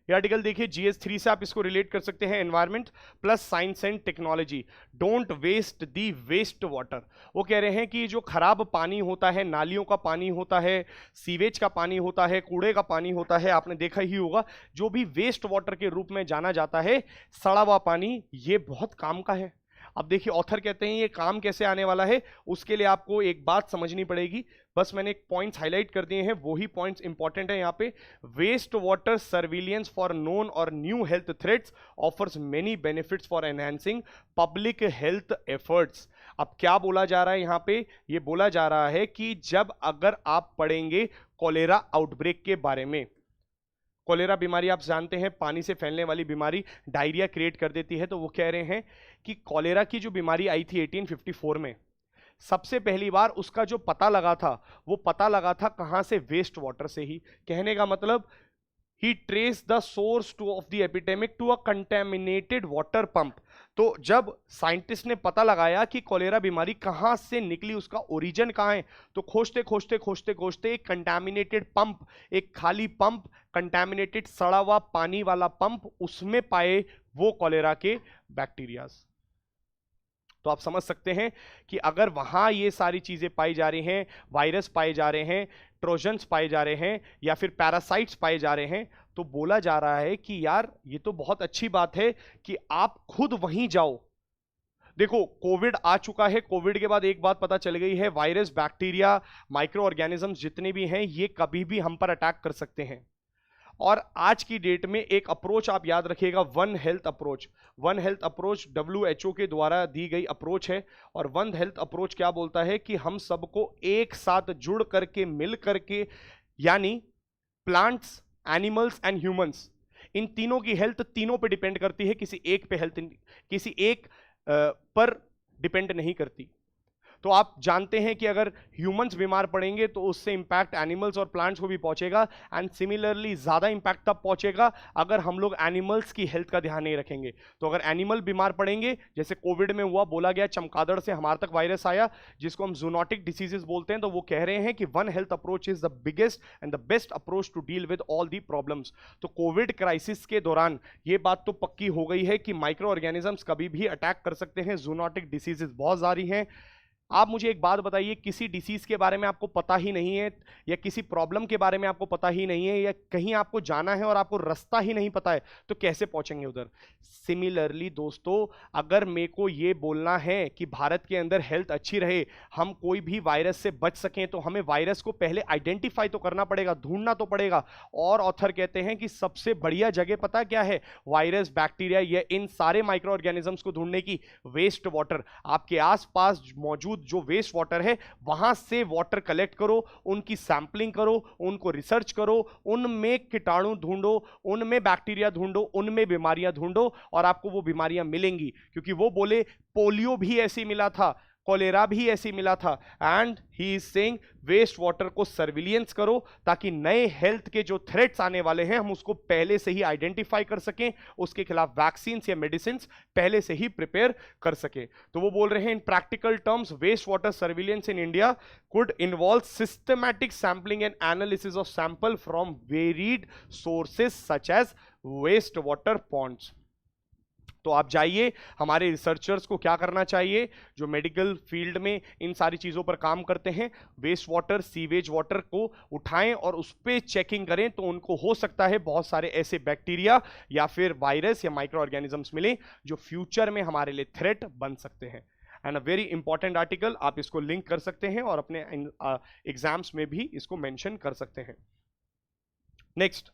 ये आर्टिकल देखिए, GS3 से आप इसको रिलेट कर सकते हैं, environment plus science and technology, don't waste the waste water. वो कह रहे हैं कि जो खराब पानी होता है, नालियों का पानी होता है, सीवेज का पानी होता है, कूड़े का पानी होता है, आपने देखा ही होगा, जो भी वेस्ट वाटर के रूप में जाना जाता है, सड़ा हुआ पानी, ये बहुत काम का है। अब देखिए ऑथर कहते हैं ये काम कैसे आने वाला है, उसके लिए आपको एक बात समझनी पड़ेगी। बस मैंने एक पॉइंट्स हाईलाइट कर दिए हैं, वही पॉइंट्स इंपॉर्टेंट है यहाँ पे। Waste water surveillance for known और new health threats offers many benefits for enhancing public health efforts. अब क्या बोला जा रहा है यहाँ पे? ये बोला जा रहा है कि जब अगर आप पढ़ेंगे कॉलेरा आउटब्रेक के बारे में, कॉलेरा बीमारी आप जानते हैं, पानी से फैलने वाली बीमारी, डायरिया क्रिएट कर देती है। तो वो कह रहे हैं कि कॉलेरा की जो बीमारी आई थी 1854 में, सबसे पहली बार उसका जो पता लगा था, वो पता लगा था कहां से? वेस्ट वाटर से ही। कहने का मतलब, he traced the source of the epidemic to a contaminated water pump। तो जब साइंटिस्ट ने पता लगाया कि कॉलेरा बीमारी कहां से निकली, उसका ओरिजिन कहां है, तो खोजते खोजते खोजते खोजते एक कंटामिनेटेड पंप, एक खाली पंप, कंटामिनेटेड सड़ा हुआ पानी वाला पंप, उसमें पाए वो कॉलेरा के बैक्टीरियाज। तो आप समझ सकते हैं कि अगर वहां ये सारी चीजें पाई जा रही हैं, वायरस पाए जा रहे हैं, ट्रोजन्स पाए जा रहे हैं, या फिर पैरासाइट्स पाए जा रहे हैं, तो बोला जा रहा है कि यार ये तो बहुत अच्छी बात है कि आप खुद वहीं जाओ। देखो कोविड आ चुका है, कोविड के बाद एक बात पता चल गई है, वायरस, बैक्टीरिया, माइक्रो ऑर्गेनिजम्स जितने भी हैं, ये कभी भी हम पर अटैक कर सकते हैं। और आज की डेट में एक अप्रोच आप याद रखिएगा, one health approach. One health approach WHO के द्वारा दी गई अप्रोच है। और वन हेल्थ अप्रोच क्या बोलता है कि हम सबको एक साथ जुड़ करके, मिल करके, यानी प्लांट्स, एनिमल्स एंड ह्यूमंस, इन तीनों की हेल्थ तीनों पे डिपेंड करती है, किसी एक पे हेल्थ, किसी एक पर डिपेंड नहीं करती। तो आप जानते हैं कि अगर ह्यूमंस बीमार पड़ेंगे तो उससे इंपैक्ट एनिमल्स और प्लांट्स को भी पहुंचेगा, एंड सिमिलरली ज्यादा इंपैक्ट तब पहुंचेगा अगर हम लोग एनिमल्स की हेल्थ का ध्यान नहीं रखेंगे। तो अगर एनिमल बीमार पड़ेंगे, जैसे कोविड में हुआ, बोला गया चमगादड़ से हमारे तक वायरस आया, जिसको हम जूनोटिक डिसीजेस बोलते हैं, तो वो कह रहे हैं कि one health approach is the biggest and the best approach to deal with all the problems. तो कोविड क्राइसिस के दौरान ये बात तो पक्की हो गई है कि माइक्रो ऑर्गेनिजम्स कभी भी अटैक कर सकते हैं, जूनोटिक डिसीजेस बहुत जारी हैं। आप मुझे एक बात बताइए, किसी डिसीज के बारे में आपको पता ही नहीं है, या किसी प्रॉब्लम के बारे में आपको पता ही नहीं है, या कहीं आपको जाना है और आपको रास्ता ही नहीं पता है, तो कैसे पहुंचेंगे उधर? सिमिलरली दोस्तों, अगर मेरे को ये बोलना है कि भारत के अंदर हेल्थ अच्छी रहे, हम कोई भी वायरस से बच सकें, तो हमें वायरस को पहले आइडेंटिफाई तो करना पड़ेगा, ढूंढना तो पड़ेगा। और ऑथर कहते हैं कि सबसे बढ़िया जगह पता क्या है? वायरस, बैक्टीरिया, या इन सारे माइक्रो ऑर्गेनिजम्स को ढूंढने की? Waste water. आपके आसपास मौजूद जो वेस्ट वाटर है, वहां से वाटर कलेक्ट करो, उनकी सैंपलिंग करो, उनको रिसर्च करो, उनमें कीटाणु ढूंढो, उनमें बैक्टीरिया ढूंढो, उनमें बीमारियां ढूंढो, और आपको वो बीमारियां मिलेंगी। क्योंकि वो बोले पोलियो भी ऐसी मिला था, कॉलेरा भी ऐसी मिला था, and he is saying waste water को सर्विलियंस करो, ताकि नए हेल्थ के जो थ्रेट्स आने वाले हैं, हम उसको पहले से ही आइडेंटिफाई कर सकें, उसके खिलाफ वैक्सीन या मेडिसिन पहले से ही प्रिपेयर कर सके। तो वो बोल रहे हैं, in practical terms waste water surveillance in India could involve systematic sampling and analysis of sample from varied sources such as waste water ponds। तो आप जाइए, हमारे रिसर्चर्स को क्या करना चाहिए, जो मेडिकल फील्ड में इन सारी चीजों पर काम करते हैं, वेस्ट वाटर, सीवेज वाटर को उठाएं और उस पर चेकिंग करें, तो उनको हो सकता है बहुत सारे ऐसे बैक्टीरिया या फिर वायरस या माइक्रो ऑर्गेनिजम्स मिले जो फ्यूचर में हमारे लिए थ्रेट बन सकते हैं। And a very important article, आप इसको लिंक कर सकते हैं और अपने एग्जाम्स में भी इसको मेंशन कर सकते हैं। नेक्स्ट,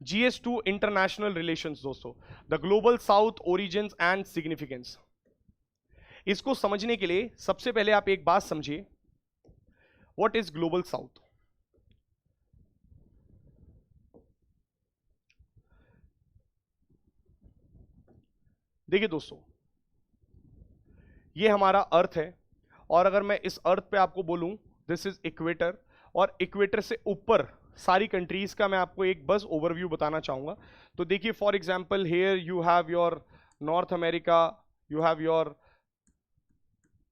GS2 इंटरनेशनल रिलेशंस दोस्तों, the global south origins and significance. इसको समझने के लिए सबसे पहले आप एक बात समझिए, व्हाट इज ग्लोबल साउथ? देखिए दोस्तों, ये हमारा अर्थ है, और अगर मैं इस अर्थ पे आपको बोलूं दिस इज इक्वेटर, और इक्वेटर से ऊपर सारी कंट्रीज का मैं आपको एक बस ओवरव्यू बताना चाहूंगा। तो देखिए, for example here you have your north America, you have your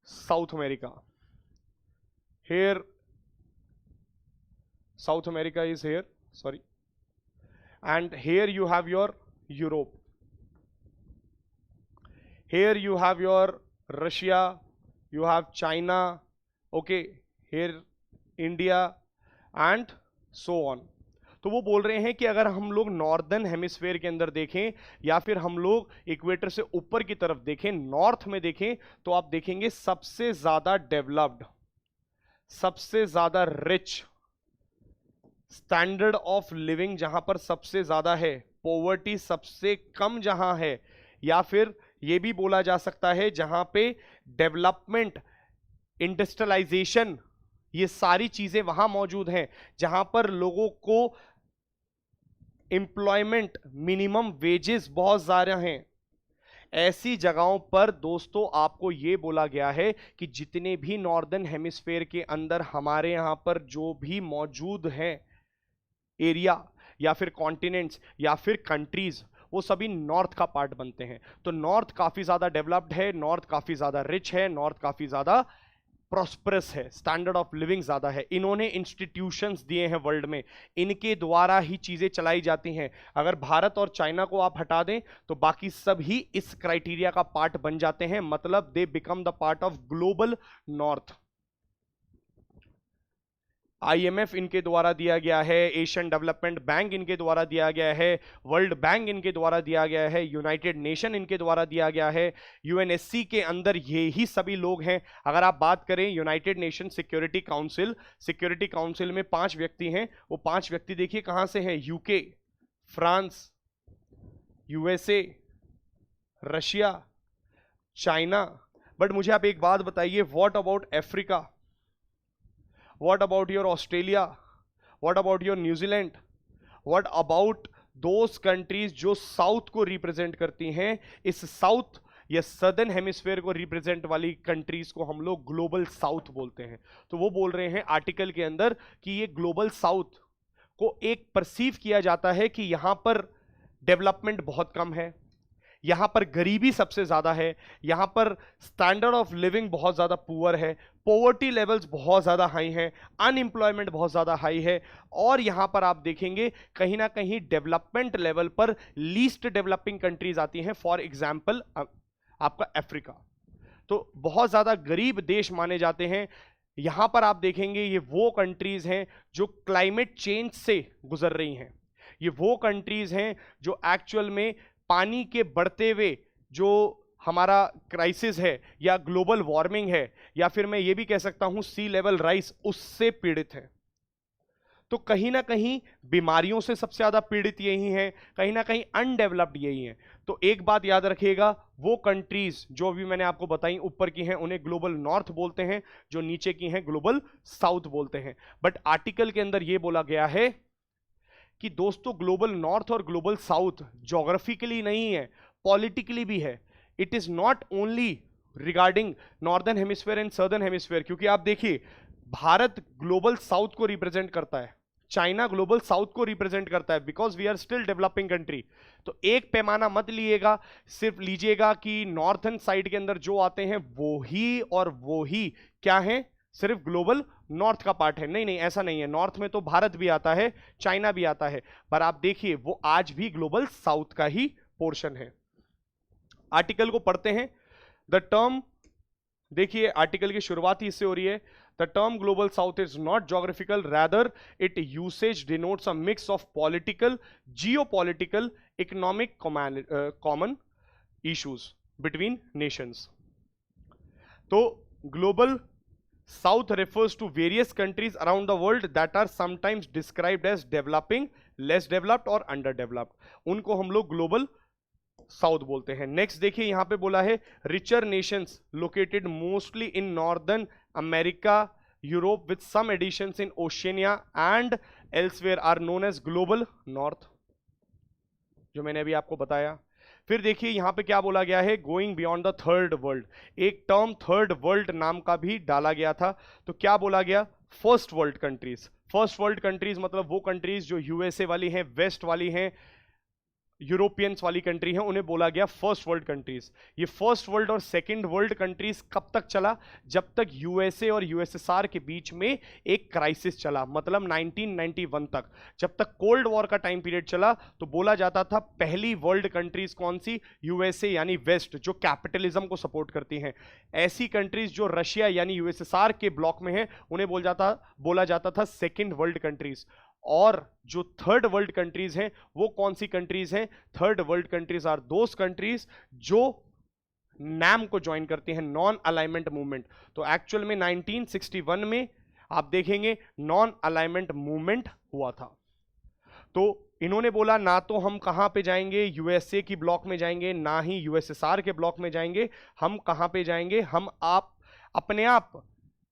south America, here south America is here, sorry, and here you have your Europe, here you have your Russia, you have China, okay, here India and so on. तो वो बोल रहे हैं कि अगर हम लोग northern hemisphere के अंदर देखें या फिर हम लोग इक्वेटर से ऊपर की तरफ देखें, नॉर्थ में देखें, तो आप देखेंगे सबसे ज्यादा डेवलप्ड, सबसे ज्यादा रिच, स्टैंडर्ड ऑफ लिविंग जहां पर सबसे ज्यादा है, पॉवर्टी सबसे कम जहां है, या फिर यह भी बोला जा सकता है जहां पे डेवलपमेंट, इंडस्ट्रियलाइजेशन, ये सारी चीजें वहां मौजूद हैं, जहां पर लोगों को एम्प्लॉयमेंट, मिनिमम वेजेस बहुत ज्यादा हैं। ऐसी जगहों पर दोस्तों आपको यह बोला गया है कि जितने भी नॉर्दर्न हेमिस्फेयर के अंदर हमारे यहां पर जो भी मौजूद हैं एरिया या फिर कॉन्टिनेंट्स या फिर कंट्रीज, वो सभी नॉर्थ का पार्ट बनते हैं। तो नॉर्थ काफी ज्यादा डेवलप्ड है, नॉर्थ काफी ज्यादा रिच है, नॉर्थ काफी ज्यादा प्रॉस्परस है, स्टैंडर्ड ऑफ लिविंग ज्यादा है। इन्होंने इंस्टीट्यूशंस दिए हैं वर्ल्ड में, इनके द्वारा ही चीजें चलाई जाती हैं। अगर भारत और चाइना को आप हटा दें तो बाकी सभी इस क्राइटेरिया का पार्ट बन जाते हैं, मतलब they become the part of global north. IMF इनके द्वारा दिया गया है, एशियन डेवलपमेंट बैंक इनके द्वारा दिया गया है, वर्ल्ड बैंक इनके द्वारा दिया गया है, यूनाइटेड नेशन इनके द्वारा दिया गया है, UNSC के अंदर ये ही सभी लोग हैं। अगर आप बात करें United nation security council, security council में 5 व्यक्ति हैं, वो 5 व्यक्ति देखिए कहां से हैं, UK, France, USA, Russia, China. But मुझे आप एक बात बताइए, what about Africa, what about your Australia, what about your New Zealand, what about those countries जो साउथ को रिप्रेजेंट करती हैं? इस साउथ या सदर्न हेमिस्फेयर को रिप्रेजेंट वाली कंट्रीज को हम लोग ग्लोबल साउथ बोलते हैं। तो वो बोल रहे हैं आर्टिकल के अंदर कि ये ग्लोबल साउथ को एक परसीव किया जाता है कि यहां पर डेवलपमेंट बहुत कम है, यहां पर गरीबी सबसे ज्यादा है, यहां पर स्टैंडर्ड ऑफ लिविंग बहुत ज्यादा पुअर है, पॉवर्टी लेवल्स बहुत ज्यादा हाई हैं, अनएम्प्लॉयमेंट बहुत ज्यादा हाई है, और यहां पर आप देखेंगे कहीं ना कहीं डेवलपमेंट लेवल पर लीस्ट डेवलपिंग कंट्रीज आती हैं, फॉर एग्जांपल आपका अफ्रीका। तो बहुत ज्यादा गरीब देश माने जाते हैं। यहां पर आप देखेंगे ये वो कंट्रीज हैं जो क्लाइमेट चेंज से गुजर रही हैं, ये वो कंट्रीज हैं जो एक्चुअल में पानी के बढ़ते हुए जो हमारा क्राइसिस है या ग्लोबल वार्मिंग है या फिर मैं ये भी कह सकता हूं सी लेवल राइज, उससे पीड़ित है। तो कहीं ना कहीं बीमारियों से सबसे ज्यादा पीड़ित यही हैं, कहीं ना कहीं अनडेवलप्ड यही हैं। तो एक बात याद रखिएगा, वो कंट्रीज जो अभी मैंने आपको बताई ऊपर की हैं उन्हें ग्लोबल नॉर्थ बोलते हैं, जो नीचे की हैं ग्लोबल साउथ बोलते हैं। बट आर्टिकल के अंदर यह बोला गया है कि दोस्तों ग्लोबल नॉर्थ और ग्लोबल साउथ ज्योग्राफिकली नहीं है, पॉलिटिकली भी है। It is not only regarding northern hemisphere and southern hemisphere, क्योंकि आप देखिए भारत ग्लोबल साउथ को रिप्रेजेंट करता है, चाइना ग्लोबल साउथ को रिप्रेजेंट करता है, because we are still developing country. तो एक पैमाना मत लीजिएगा, सिर्फ लीजिएगा कि नॉर्थन साइड के अंदर जो आते हैं वो ही और वो ही क्या है, सिर्फ ग्लोबल नॉर्थ का पार्ट है। नहीं नहीं, ऐसा नहीं है, नॉर्थ में तो भारत भी आता है, चाइना भी आता है, पर आप देखिए वो आज भी ग्लोबल साउथ का ही पोर्शन है। आर्टिकल को पढ़ते हैं। द टर्म, देखिए आर्टिकल की शुरुआत ही इससे हो रही है, the term global south is not geographical, rather it usage denotes a mix of political, geopolitical, economic common issues between Nations. तो global South refers to various countries around the world that are sometimes described as developing, less developed और underdeveloped, उनको हम लोग global south बोलते हैं। Next देखिए यहां पे बोला है richer nations located mostly in northern America, Europe with some additions in Oceania and elsewhere are known as global north, जो मैंने अभी आपको बताया। फिर देखिए यहां पे क्या बोला गया है, going beyond the third world, एक टर्म थर्ड वर्ल्ड नाम का भी डाला गया था। तो क्या बोला गया, first world countries. First world countries मतलब वो कंट्रीज जो यूएसए वाली हैं, वेस्ट वाली हैं, यूरोपियंस वाली कंट्री है, उन्हें बोला गया फर्स्ट वर्ल्ड कंट्रीज। ये फर्स्ट वर्ल्ड और सेकंड वर्ल्ड कंट्रीज कब तक चला? जब तक यूएसए और यूएसएसआर के बीच में एक क्राइसिस चला, मतलब 1991 तक। जब तक कोल्ड वॉर का टाइम पीरियड चला तो बोला जाता था पहली वर्ल्ड कंट्रीज कौन सी? यूएसए यानी वेस्ट, जो कैपिटलिज्म को सपोर्ट करती हैं। ऐसी कंट्रीज जो रशिया यानी यूएसएसआर के ब्लॉक में है उन्हें बोला जाता था सेकेंड वर्ल्ड कंट्रीज। और जो थर्ड वर्ल्ड कंट्रीज हैं वो कौन सी कंट्रीज हैं? Third world countries are those countries जो नैम को ज्वाइन करती हैं, नॉन अलाइनमेंट मूवमेंट। तो एक्चुअल में 1961 में आप देखेंगे नॉन अलाइनमेंट मूवमेंट हुआ था। तो इन्होंने बोला ना तो हम कहां पे जाएंगे, यूएसए की ब्लॉक में जाएंगे, ना ही यूएसएसआर के ब्लॉक में जाएंगे, हम कहां पे जाएंगे, हम आप अपने आप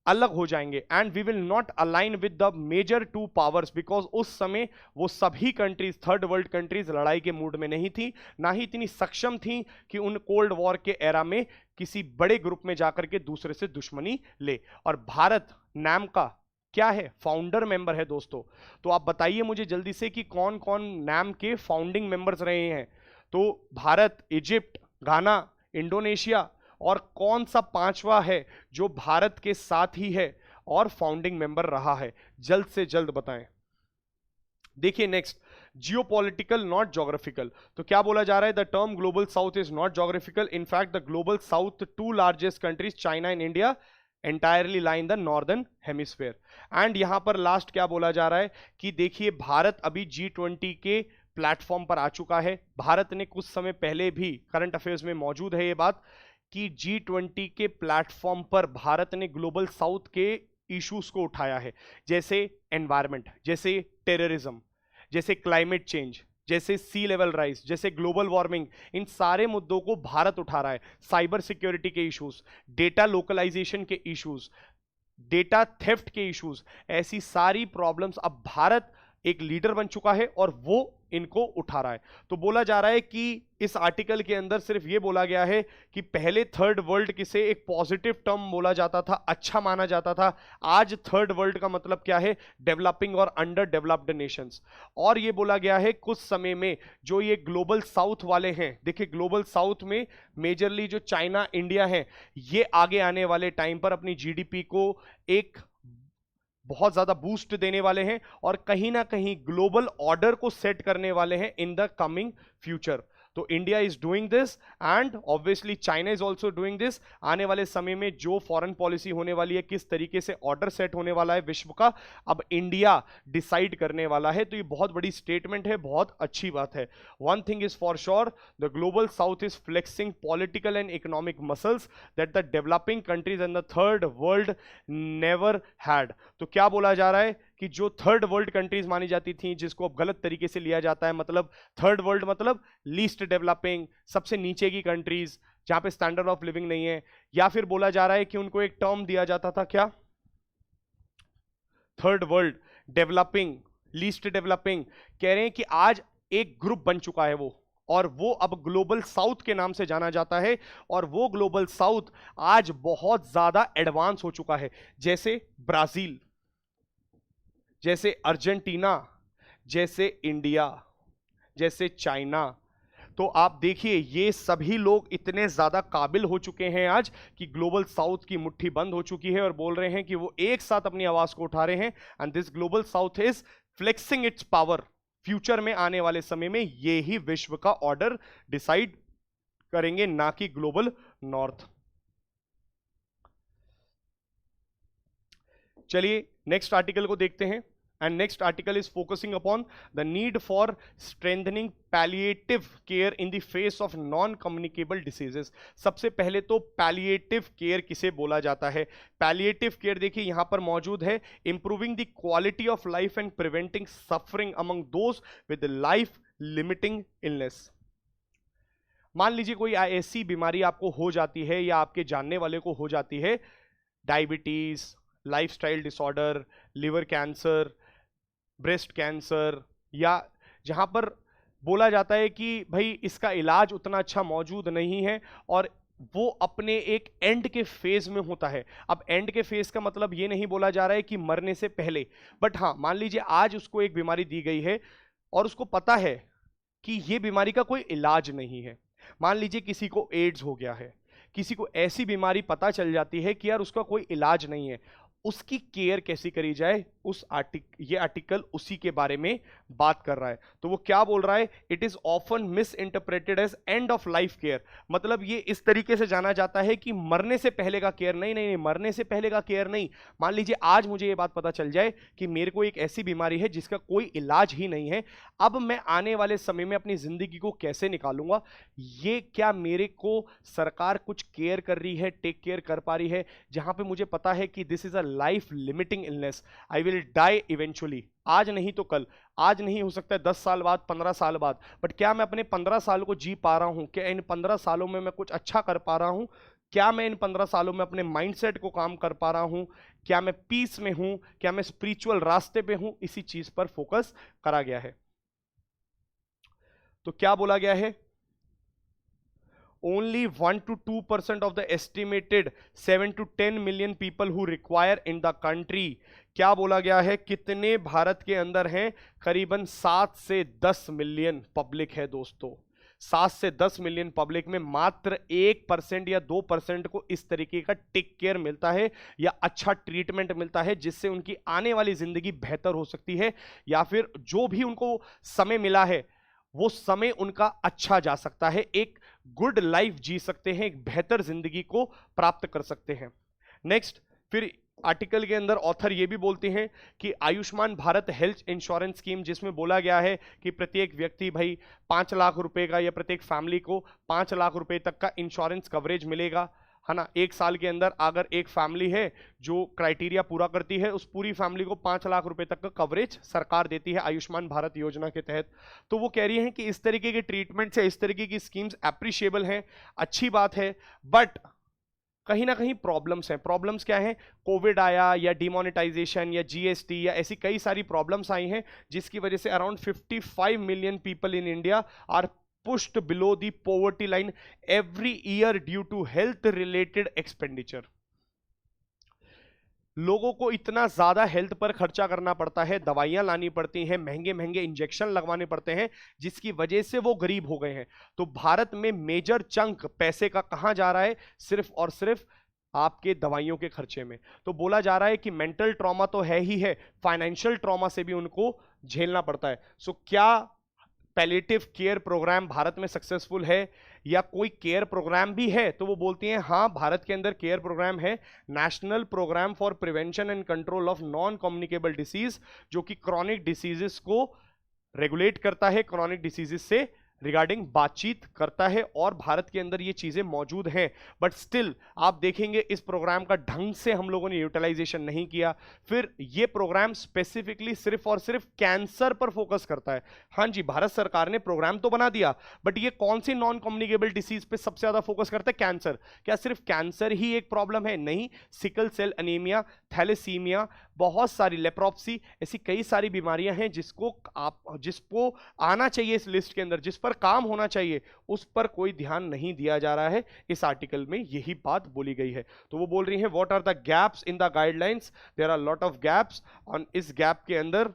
अलग हो जाएंगे। And we will not align with the major two powers, बिकॉज उस समय वो सभी कंट्रीज, थर्ड वर्ल्ड कंट्रीज लड़ाई के मूड में नहीं थी, ना ही इतनी सक्षम थी कि उन कोल्ड वॉर के एरा में किसी बड़े ग्रुप में जाकर के दूसरे से दुश्मनी ले। और भारत नैम का क्या है? फाउंडर मेंबर है दोस्तों। तो आप बताइए मुझे जल्दी से कि कौन कौन नैम के फाउंडिंग मेंबर्स रहे हैं। तो भारत, इजिप्ट, घाना, इंडोनेशिया, और कौन सा पांचवा है जो भारत के साथ ही है और फाउंडिंग मेंबर रहा है? जल्द से जल्द बताएं। देखिए नेक्स्ट, जियोपॉलिटिकल नॉट ज्योग्राफिकल। तो क्या बोला जा रहा है? The term global south is not geographical, in fact the global south two largest countries China and India entirely lie in the northern hemisphere. And यहां पर लास्ट क्या बोला जा रहा है कि देखिए भारत अभी G20 के प्लेटफॉर्म पर आ चुका है। भारत ने कुछ समय पहले भी, करंट अफेयर्स में मौजूद है ये बात, कि G20 के प्लेटफॉर्म पर भारत ने ग्लोबल साउथ के इश्यूज को उठाया है, जैसे एनवायरमेंट, जैसे टेररिज्म, जैसे क्लाइमेट चेंज, जैसे सी लेवल राइज, जैसे ग्लोबल वार्मिंग। इन सारे मुद्दों को भारत उठा रहा है। साइबर सिक्योरिटी के इश्यूज, डेटा लोकलाइजेशन के इश्यूज, डेटा थेफ्ट के इश्यूज, ऐसी सारी प्रॉब्लम्स अब भारत एक लीडर बन चुका है और वो इनको उठा रहा है। तो बोला जा रहा है कि इस आर्टिकल के अंदर सिर्फ ये बोला गया है कि पहले थर्ड वर्ल्ड किसे एक पॉजिटिव टर्म बोला जाता था, अच्छा माना जाता था। आज थर्ड वर्ल्ड का मतलब क्या है? डेवलपिंग और अंडर डेवलप्ड नेशंस। और ये बोला गया है कुछ समय में जो ये ग्लोबल साउथ वाले हैं, देखिए ग्लोबल साउथ में मेजरली जो चाइना, इंडिया है, ये आगे आने वाले टाइम पर अपनी जीडीपी को एक बहुत ज्यादा बूस्ट देने वाले हैं और कहीं ना कहीं ग्लोबल ऑर्डर को सेट करने वाले हैं इन द कमिंग फ्यूचर। तो India is doing this and obviously China is also doing this. आने वाले समय में जो फॉरेन पॉलिसी होने वाली है, किस तरीके से ऑर्डर सेट होने वाला है विश्व का, अब इंडिया डिसाइड करने वाला है। तो ये बहुत बड़ी स्टेटमेंट है, बहुत अच्छी बात है। One thing is for sure, the global south is flexing political and economic muscles that the developing countries and the third world never had. तो क्या बोला जा रहा है कि जो थर्ड वर्ल्ड कंट्रीज मानी जाती थी, जिसको अब गलत तरीके से लिया जाता है, मतलब थर्ड वर्ल्ड मतलब लीस्ट डेवलपिंग, सबसे नीचे की कंट्रीज जहां पे स्टैंडर्ड ऑफ लिविंग नहीं है, या फिर बोला जा रहा है कि उनको एक टर्म दिया जाता था, क्या? Third world, developing, least developing. कह रहे हैं कि आज एक ग्रुप बन चुका है वो, और वो अब ग्लोबल साउथ के नाम से जाना जाता है। और वो ग्लोबल साउथ आज बहुत ज्यादा एडवांस हो चुका है, जैसे ब्राजील, जैसे अर्जेंटीना, जैसे इंडिया, जैसे चाइना। तो आप देखिए ये सभी लोग इतने ज्यादा काबिल हो चुके हैं आज कि ग्लोबल साउथ की मुट्ठी बंद हो चुकी है और बोल रहे हैं कि वो एक साथ अपनी आवाज को उठा रहे हैं। And this global south is flexing it's power. Future में आने वाले समय में ये ही विश्व का ऑर्डर डिसाइड करेंगे, ना कि ग्लोबल नॉर्थ। चलिए नेक्स्ट आर्टिकल को देखते हैं। And next article is focusing upon the need for strengthening palliative care in the face of non communicable diseases. सबसे पहले तो पैलिएटिव केयर किसे बोला जाता है? पैलिएटिव केयर देखिए यहां पर मौजूद है, improving the quality of life and preventing suffering among those with life limiting illness. मान लीजिए कोई ऐसी बीमारी आपको हो जाती है या आपके जानने वाले को हो जाती है, diabetes, lifestyle disorder, liver cancer, breast cancer, या जहां पर बोला जाता है कि भाई इसका इलाज उतना अच्छा मौजूद नहीं है और वो अपने एक एंड के फेज में होता है। अब एंड के फेज का मतलब ये नहीं बोला जा रहा है कि मरने से पहले, बट हाँ मान लीजिए आज उसको एक बीमारी दी गई है और उसको पता है कि ये बीमारी का कोई इलाज नहीं है। मान लीजिए किसी को एड्स हो गया है, किसी को ऐसी बीमारी पता चल जाती है कि यार उसका कोई इलाज नहीं है, उसकी केयर कैसी करी जाए, ये आर्टिकल उसी के बारे में बात कर रहा है। तो वो क्या बोल रहा है, it is often misinterpreted as end of life care. मतलब ये इस तरीके से जाना जाता है कि मरने से पहले का केयर। नहीं नहीं नहीं, मरने से पहले का केयर नहीं। मान लीजिए आज मुझे ये बात पता चल जाए कि मेरे को एक ऐसी बीमारी है जिसका कोई इलाज ही नहीं है, अब मैं आने वाले समय में अपनी जिंदगी को कैसे निकालूंगा, ये क्या मेरे को सरकार कुछ केयर कर रही है, टेक केयर कर पा रही है, जहां पे मुझे पता है कि this is a life limiting illness, I will die eventually, आज नहीं तो कल, आज नहीं हो सकता है 10 साल बाद, 15 साल बाद, बट क्या मैं अपने 15 साल को जी पा रहा हूं, क्या इन 15 सालों में मैं कुछ अच्छा कर पा रहा हूं, क्या मैं इन 15 सालों में अपने माइंडसेट को काम कर पा रहा हूं, क्या मैं पीस में हूं, क्या मैं स्पिरिचुअल रास्ते पे हूं, इसी चीज पर फोकस करा गया है। तो क्या बोला गया है, only 1 to 2% of the estimated 7 to 10 million people who require in the country, क्या बोला गया है, कितने भारत के अंदर हैं, करीबन 7 से 10 मिलियन पब्लिक है दोस्तों। 7 से 10 मिलियन पब्लिक में मात्र 1% या 2% को इस तरीके का टेक केयर मिलता है या अच्छा ट्रीटमेंट मिलता है जिससे उनकी आने वाली जिंदगी बेहतर हो सकती है, या फिर जो भी उनको समय मिला है वो समय उनका अच्छा जा सकता है, एक गुड लाइफ जी सकते हैं, एक बेहतर जिंदगी को प्राप्त कर सकते हैं। नेक्स्ट, फिर आर्टिकल के अंदर ऑथर ये भी बोलते हैं कि Ayushman Bharat health insurance scheme, जिसमें बोला गया है कि प्रत्येक व्यक्ति भाई 5 लाख रुपए का या प्रत्येक फैमिली को 5 लाख रुपए तक का इंश्योरेंस कवरेज मिलेगा, है ना। एक साल के अंदर अगर एक फैमिली है जो क्राइटेरिया पूरा करती है, उस पूरी फैमिली को 5 लाख रुपए तक का कवरेज सरकार देती है आयुष्मान भारत योजना के तहत। तो वो कह रही है कि इस तरीके के ट्रीटमेंट से, इस तरीके की स्कीम्स एप्रिशिएबल हैं, अच्छी बात है, बट कहीं ना कहीं प्रॉब्लम्स हैं। प्रॉब्लम्स क्या हैं, कोविड आया या डिमोनेटाइजेशन या जीएसटी या ऐसी कई सारी प्रॉब्लम्स आई हैं जिसकी वजह से around 55 million people in India are pushed below the poverty line every year due to health related expenditure। लोगों को इतना ज्यादा हेल्थ पर खर्चा करना पड़ता है, दवाइयां लानी पड़ती हैं, महंगे महंगे इंजेक्शन लगवाने पड़ते हैं, जिसकी वजह से वो गरीब हो गए हैं। तो भारत में मेजर चंक पैसे का कहां जा रहा है, सिर्फ और सिर्फ आपके दवाइयों के खर्चे में। तो बोला जा रहा है कि मेंटल ट्रॉमा तो है ही है, फाइनेंशियल ट्रॉमा से भी उनको झेलना पड़ता है। सो क्या पैलिएटिव केयर प्रोग्राम भारत में सक्सेसफुल है या कोई केयर प्रोग्राम भी है? तो वो बोलती हैं हाँ, भारत के अंदर केयर प्रोग्राम है, national programme for prevention and control of non communicable disease, जो कि क्रॉनिक डिसीजेस को रेगुलेट करता है, क्रॉनिक डिसीजेस से रिगार्डिंग बातचीत करता है, और भारत के अंदर ये चीजें मौजूद हैं। बट स्टिल आप देखेंगे इस प्रोग्राम का ढंग से हम लोगों ने यूटिलाइजेशन नहीं किया। फिर ये प्रोग्राम स्पेसिफिकली सिर्फ और सिर्फ कैंसर पर फोकस करता है। हाँ जी, भारत सरकार ने प्रोग्राम तो बना दिया, बट ये कौन सी नॉन कम्युनिकेबल डिसीज पे सबसे ज्यादा फोकस करता है? कैंसर। क्या सिर्फ कैंसर ही एक प्रॉब्लम है? नहीं, सिकल सेल अनीमिया, थैलेसीमिया, बहुत सारी, लेप्रोप्सी, ऐसी कई सारी बीमारियां हैं जिसको आना चाहिए इस लिस्ट के अंदर, जिस पर काम होना चाहिए, उस पर कोई ध्यान नहीं दिया जा रहा है। इस आर्टिकल में यही बात बोली गई है। तो वो बोल रही हैं what are the gaps in the guidelines, there are lot of gaps, और इस गैप के अंदर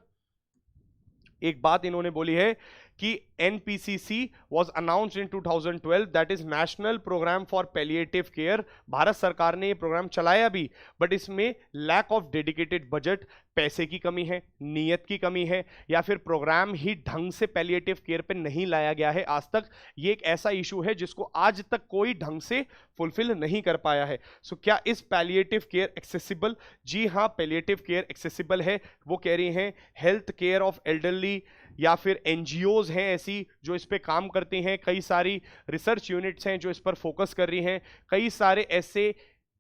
एक बात इन्होंने बोली है कि NPCC was announced in 2012, that is national programme for palliative care. Bharat सरकार ने ये प्रोग्राम चलाया भी, बट इसमें लैक ऑफ डेडिकेटेड बजट, पैसे की कमी है, नीयत की कमी है, या फिर प्रोग्राम ही ढंग से पैलिएटिव केयर पे नहीं लाया गया है आज तक। ये एक ऐसा इशू है जिसको आज तक कोई ढंग से फुलफिल नहीं कर पाया है। सो क्या इस पैलिएटिव केयर एक्सेसिबल? जी हाँ, पैलिएटिव केयर एक्सेसिबल है। वो कह रही हैं हेल्थ केयर ऑफ एल्डरली, या फिर एनजीओज हैं ऐसी जो इस पे काम करती हैं, कई सारी रिसर्च यूनिट्स हैं जो इस पर फोकस कर रही हैं, कई सारे ऐसे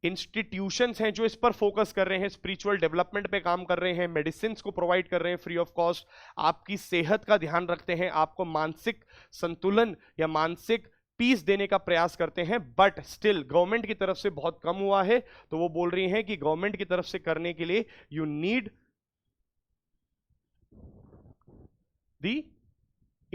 इंस्टीट्यूशंस हैं जो इस पर फोकस कर रहे हैं, स्पिरिचुअल डेवलपमेंट पे काम कर रहे हैं, मेडिसिन को प्रोवाइड कर रहे हैं फ्री ऑफ कॉस्ट, आपकी सेहत का ध्यान रखते हैं, आपको मानसिक संतुलन या मानसिक पीस देने का प्रयास करते हैं, बट स्टिल गवर्नमेंट की तरफ से बहुत कम हुआ है। तो वो बोल रही हैं कि गवर्नमेंट की तरफ से करने के लिए यू नीड दी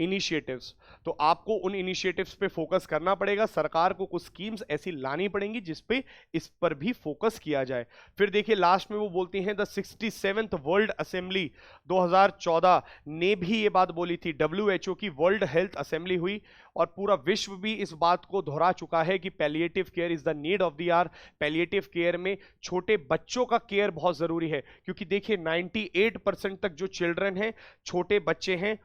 इनिशिएटिव्स। तो आपको उन इनिशिएटिव्स पे फोकस करना पड़ेगा, सरकार को कुछ स्कीम्स ऐसी लानी पड़ेंगी जिस पे इस पर भी फोकस किया जाए। फिर देखिए लास्ट में वो बोलती हैं द 67th वर्ल्ड असेंबली 2014 ने भी ये बात बोली थी, WHO की वर्ल्ड हेल्थ असेंबली हुई और पूरा विश्व भी इस बात को दोहरा चुका है कि palliative care is the need of the hour. Palliative care में छोटे बच्चों का केयर बहुत जरूरी है, क्योंकि देखिए 98% तक जो चिल्ड्रन हैं, छोटे बच्चे हैं,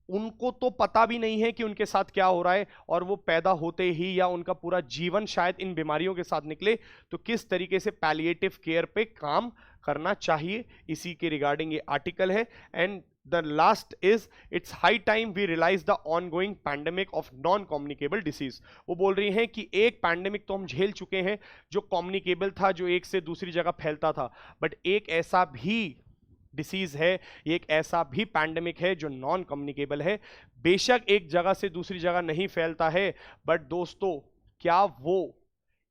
उनको तो पता भी नहीं है कि उनके साथ क्या हो रहा है, और वो पैदा होते ही या उनका पूरा जीवन शायद इन बीमारियों के साथ निकले। तो किस तरीके से पैलिएटिव केयर पे काम करना चाहिए, इसी के रिगार्डिंग ये आर्टिकल है। And the last is it's high time we realise the ongoing pandemic of non communicable disease. वो बोल रही हैं कि एक पैंडेमिक तो हम झेल चुके हैं जो कम्युनिकेबल था, जो एक से दूसरी जगह फैलता था, बट एक ऐसा भी डिसीज है, एक ऐसा भी पैंडेमिक है जो नॉन कम्युनिकेबल है। बेशक एक जगह से दूसरी जगह नहीं फैलता है, बट दोस्तों क्या वो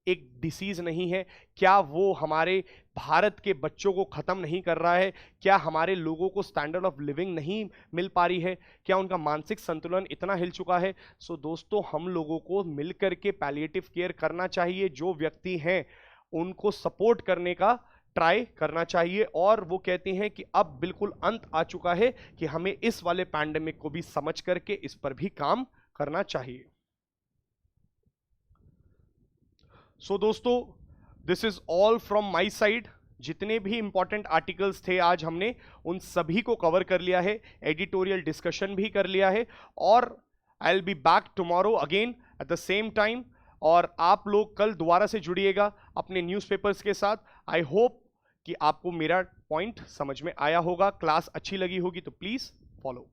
एक डिसीज नहीं है? क्या वो हमारे भारत के बच्चों को खत्म नहीं कर रहा है? क्या हमारे लोगों को स्टैंडर्ड ऑफ लिविंग नहीं मिल पा रही है? क्या उनका मानसिक संतुलन इतना हिल चुका है? सो दोस्तों हम लोगों को मिलकर के पैलिएटिव केयर करना चाहिए, जो व्यक्ति हैं उनको सपोर्ट करने का ट्राई करना चाहिए। और वो कहती हैं कि अब बिल्कुल अंत आ चुका है कि हमें इस वाले पैंडेमिक को भी समझ करके इस पर भी काम करना चाहिए। सो दोस्तों this is all from my side. जितने भी इंपॉर्टेंट आर्टिकल्स थे आज हमने उन सभी को कवर कर लिया है, एडिटोरियल डिस्कशन भी कर लिया है, और I will be back tomorrow again at the same time. और आप लोग कल दोबारा से जुड़िएगा अपने न्यूज़पेपर्स के साथ। आई होप कि आपको मेरा पॉइंट समझ में आया होगा, क्लास अच्छी लगी होगी, तो प्लीज फॉलो।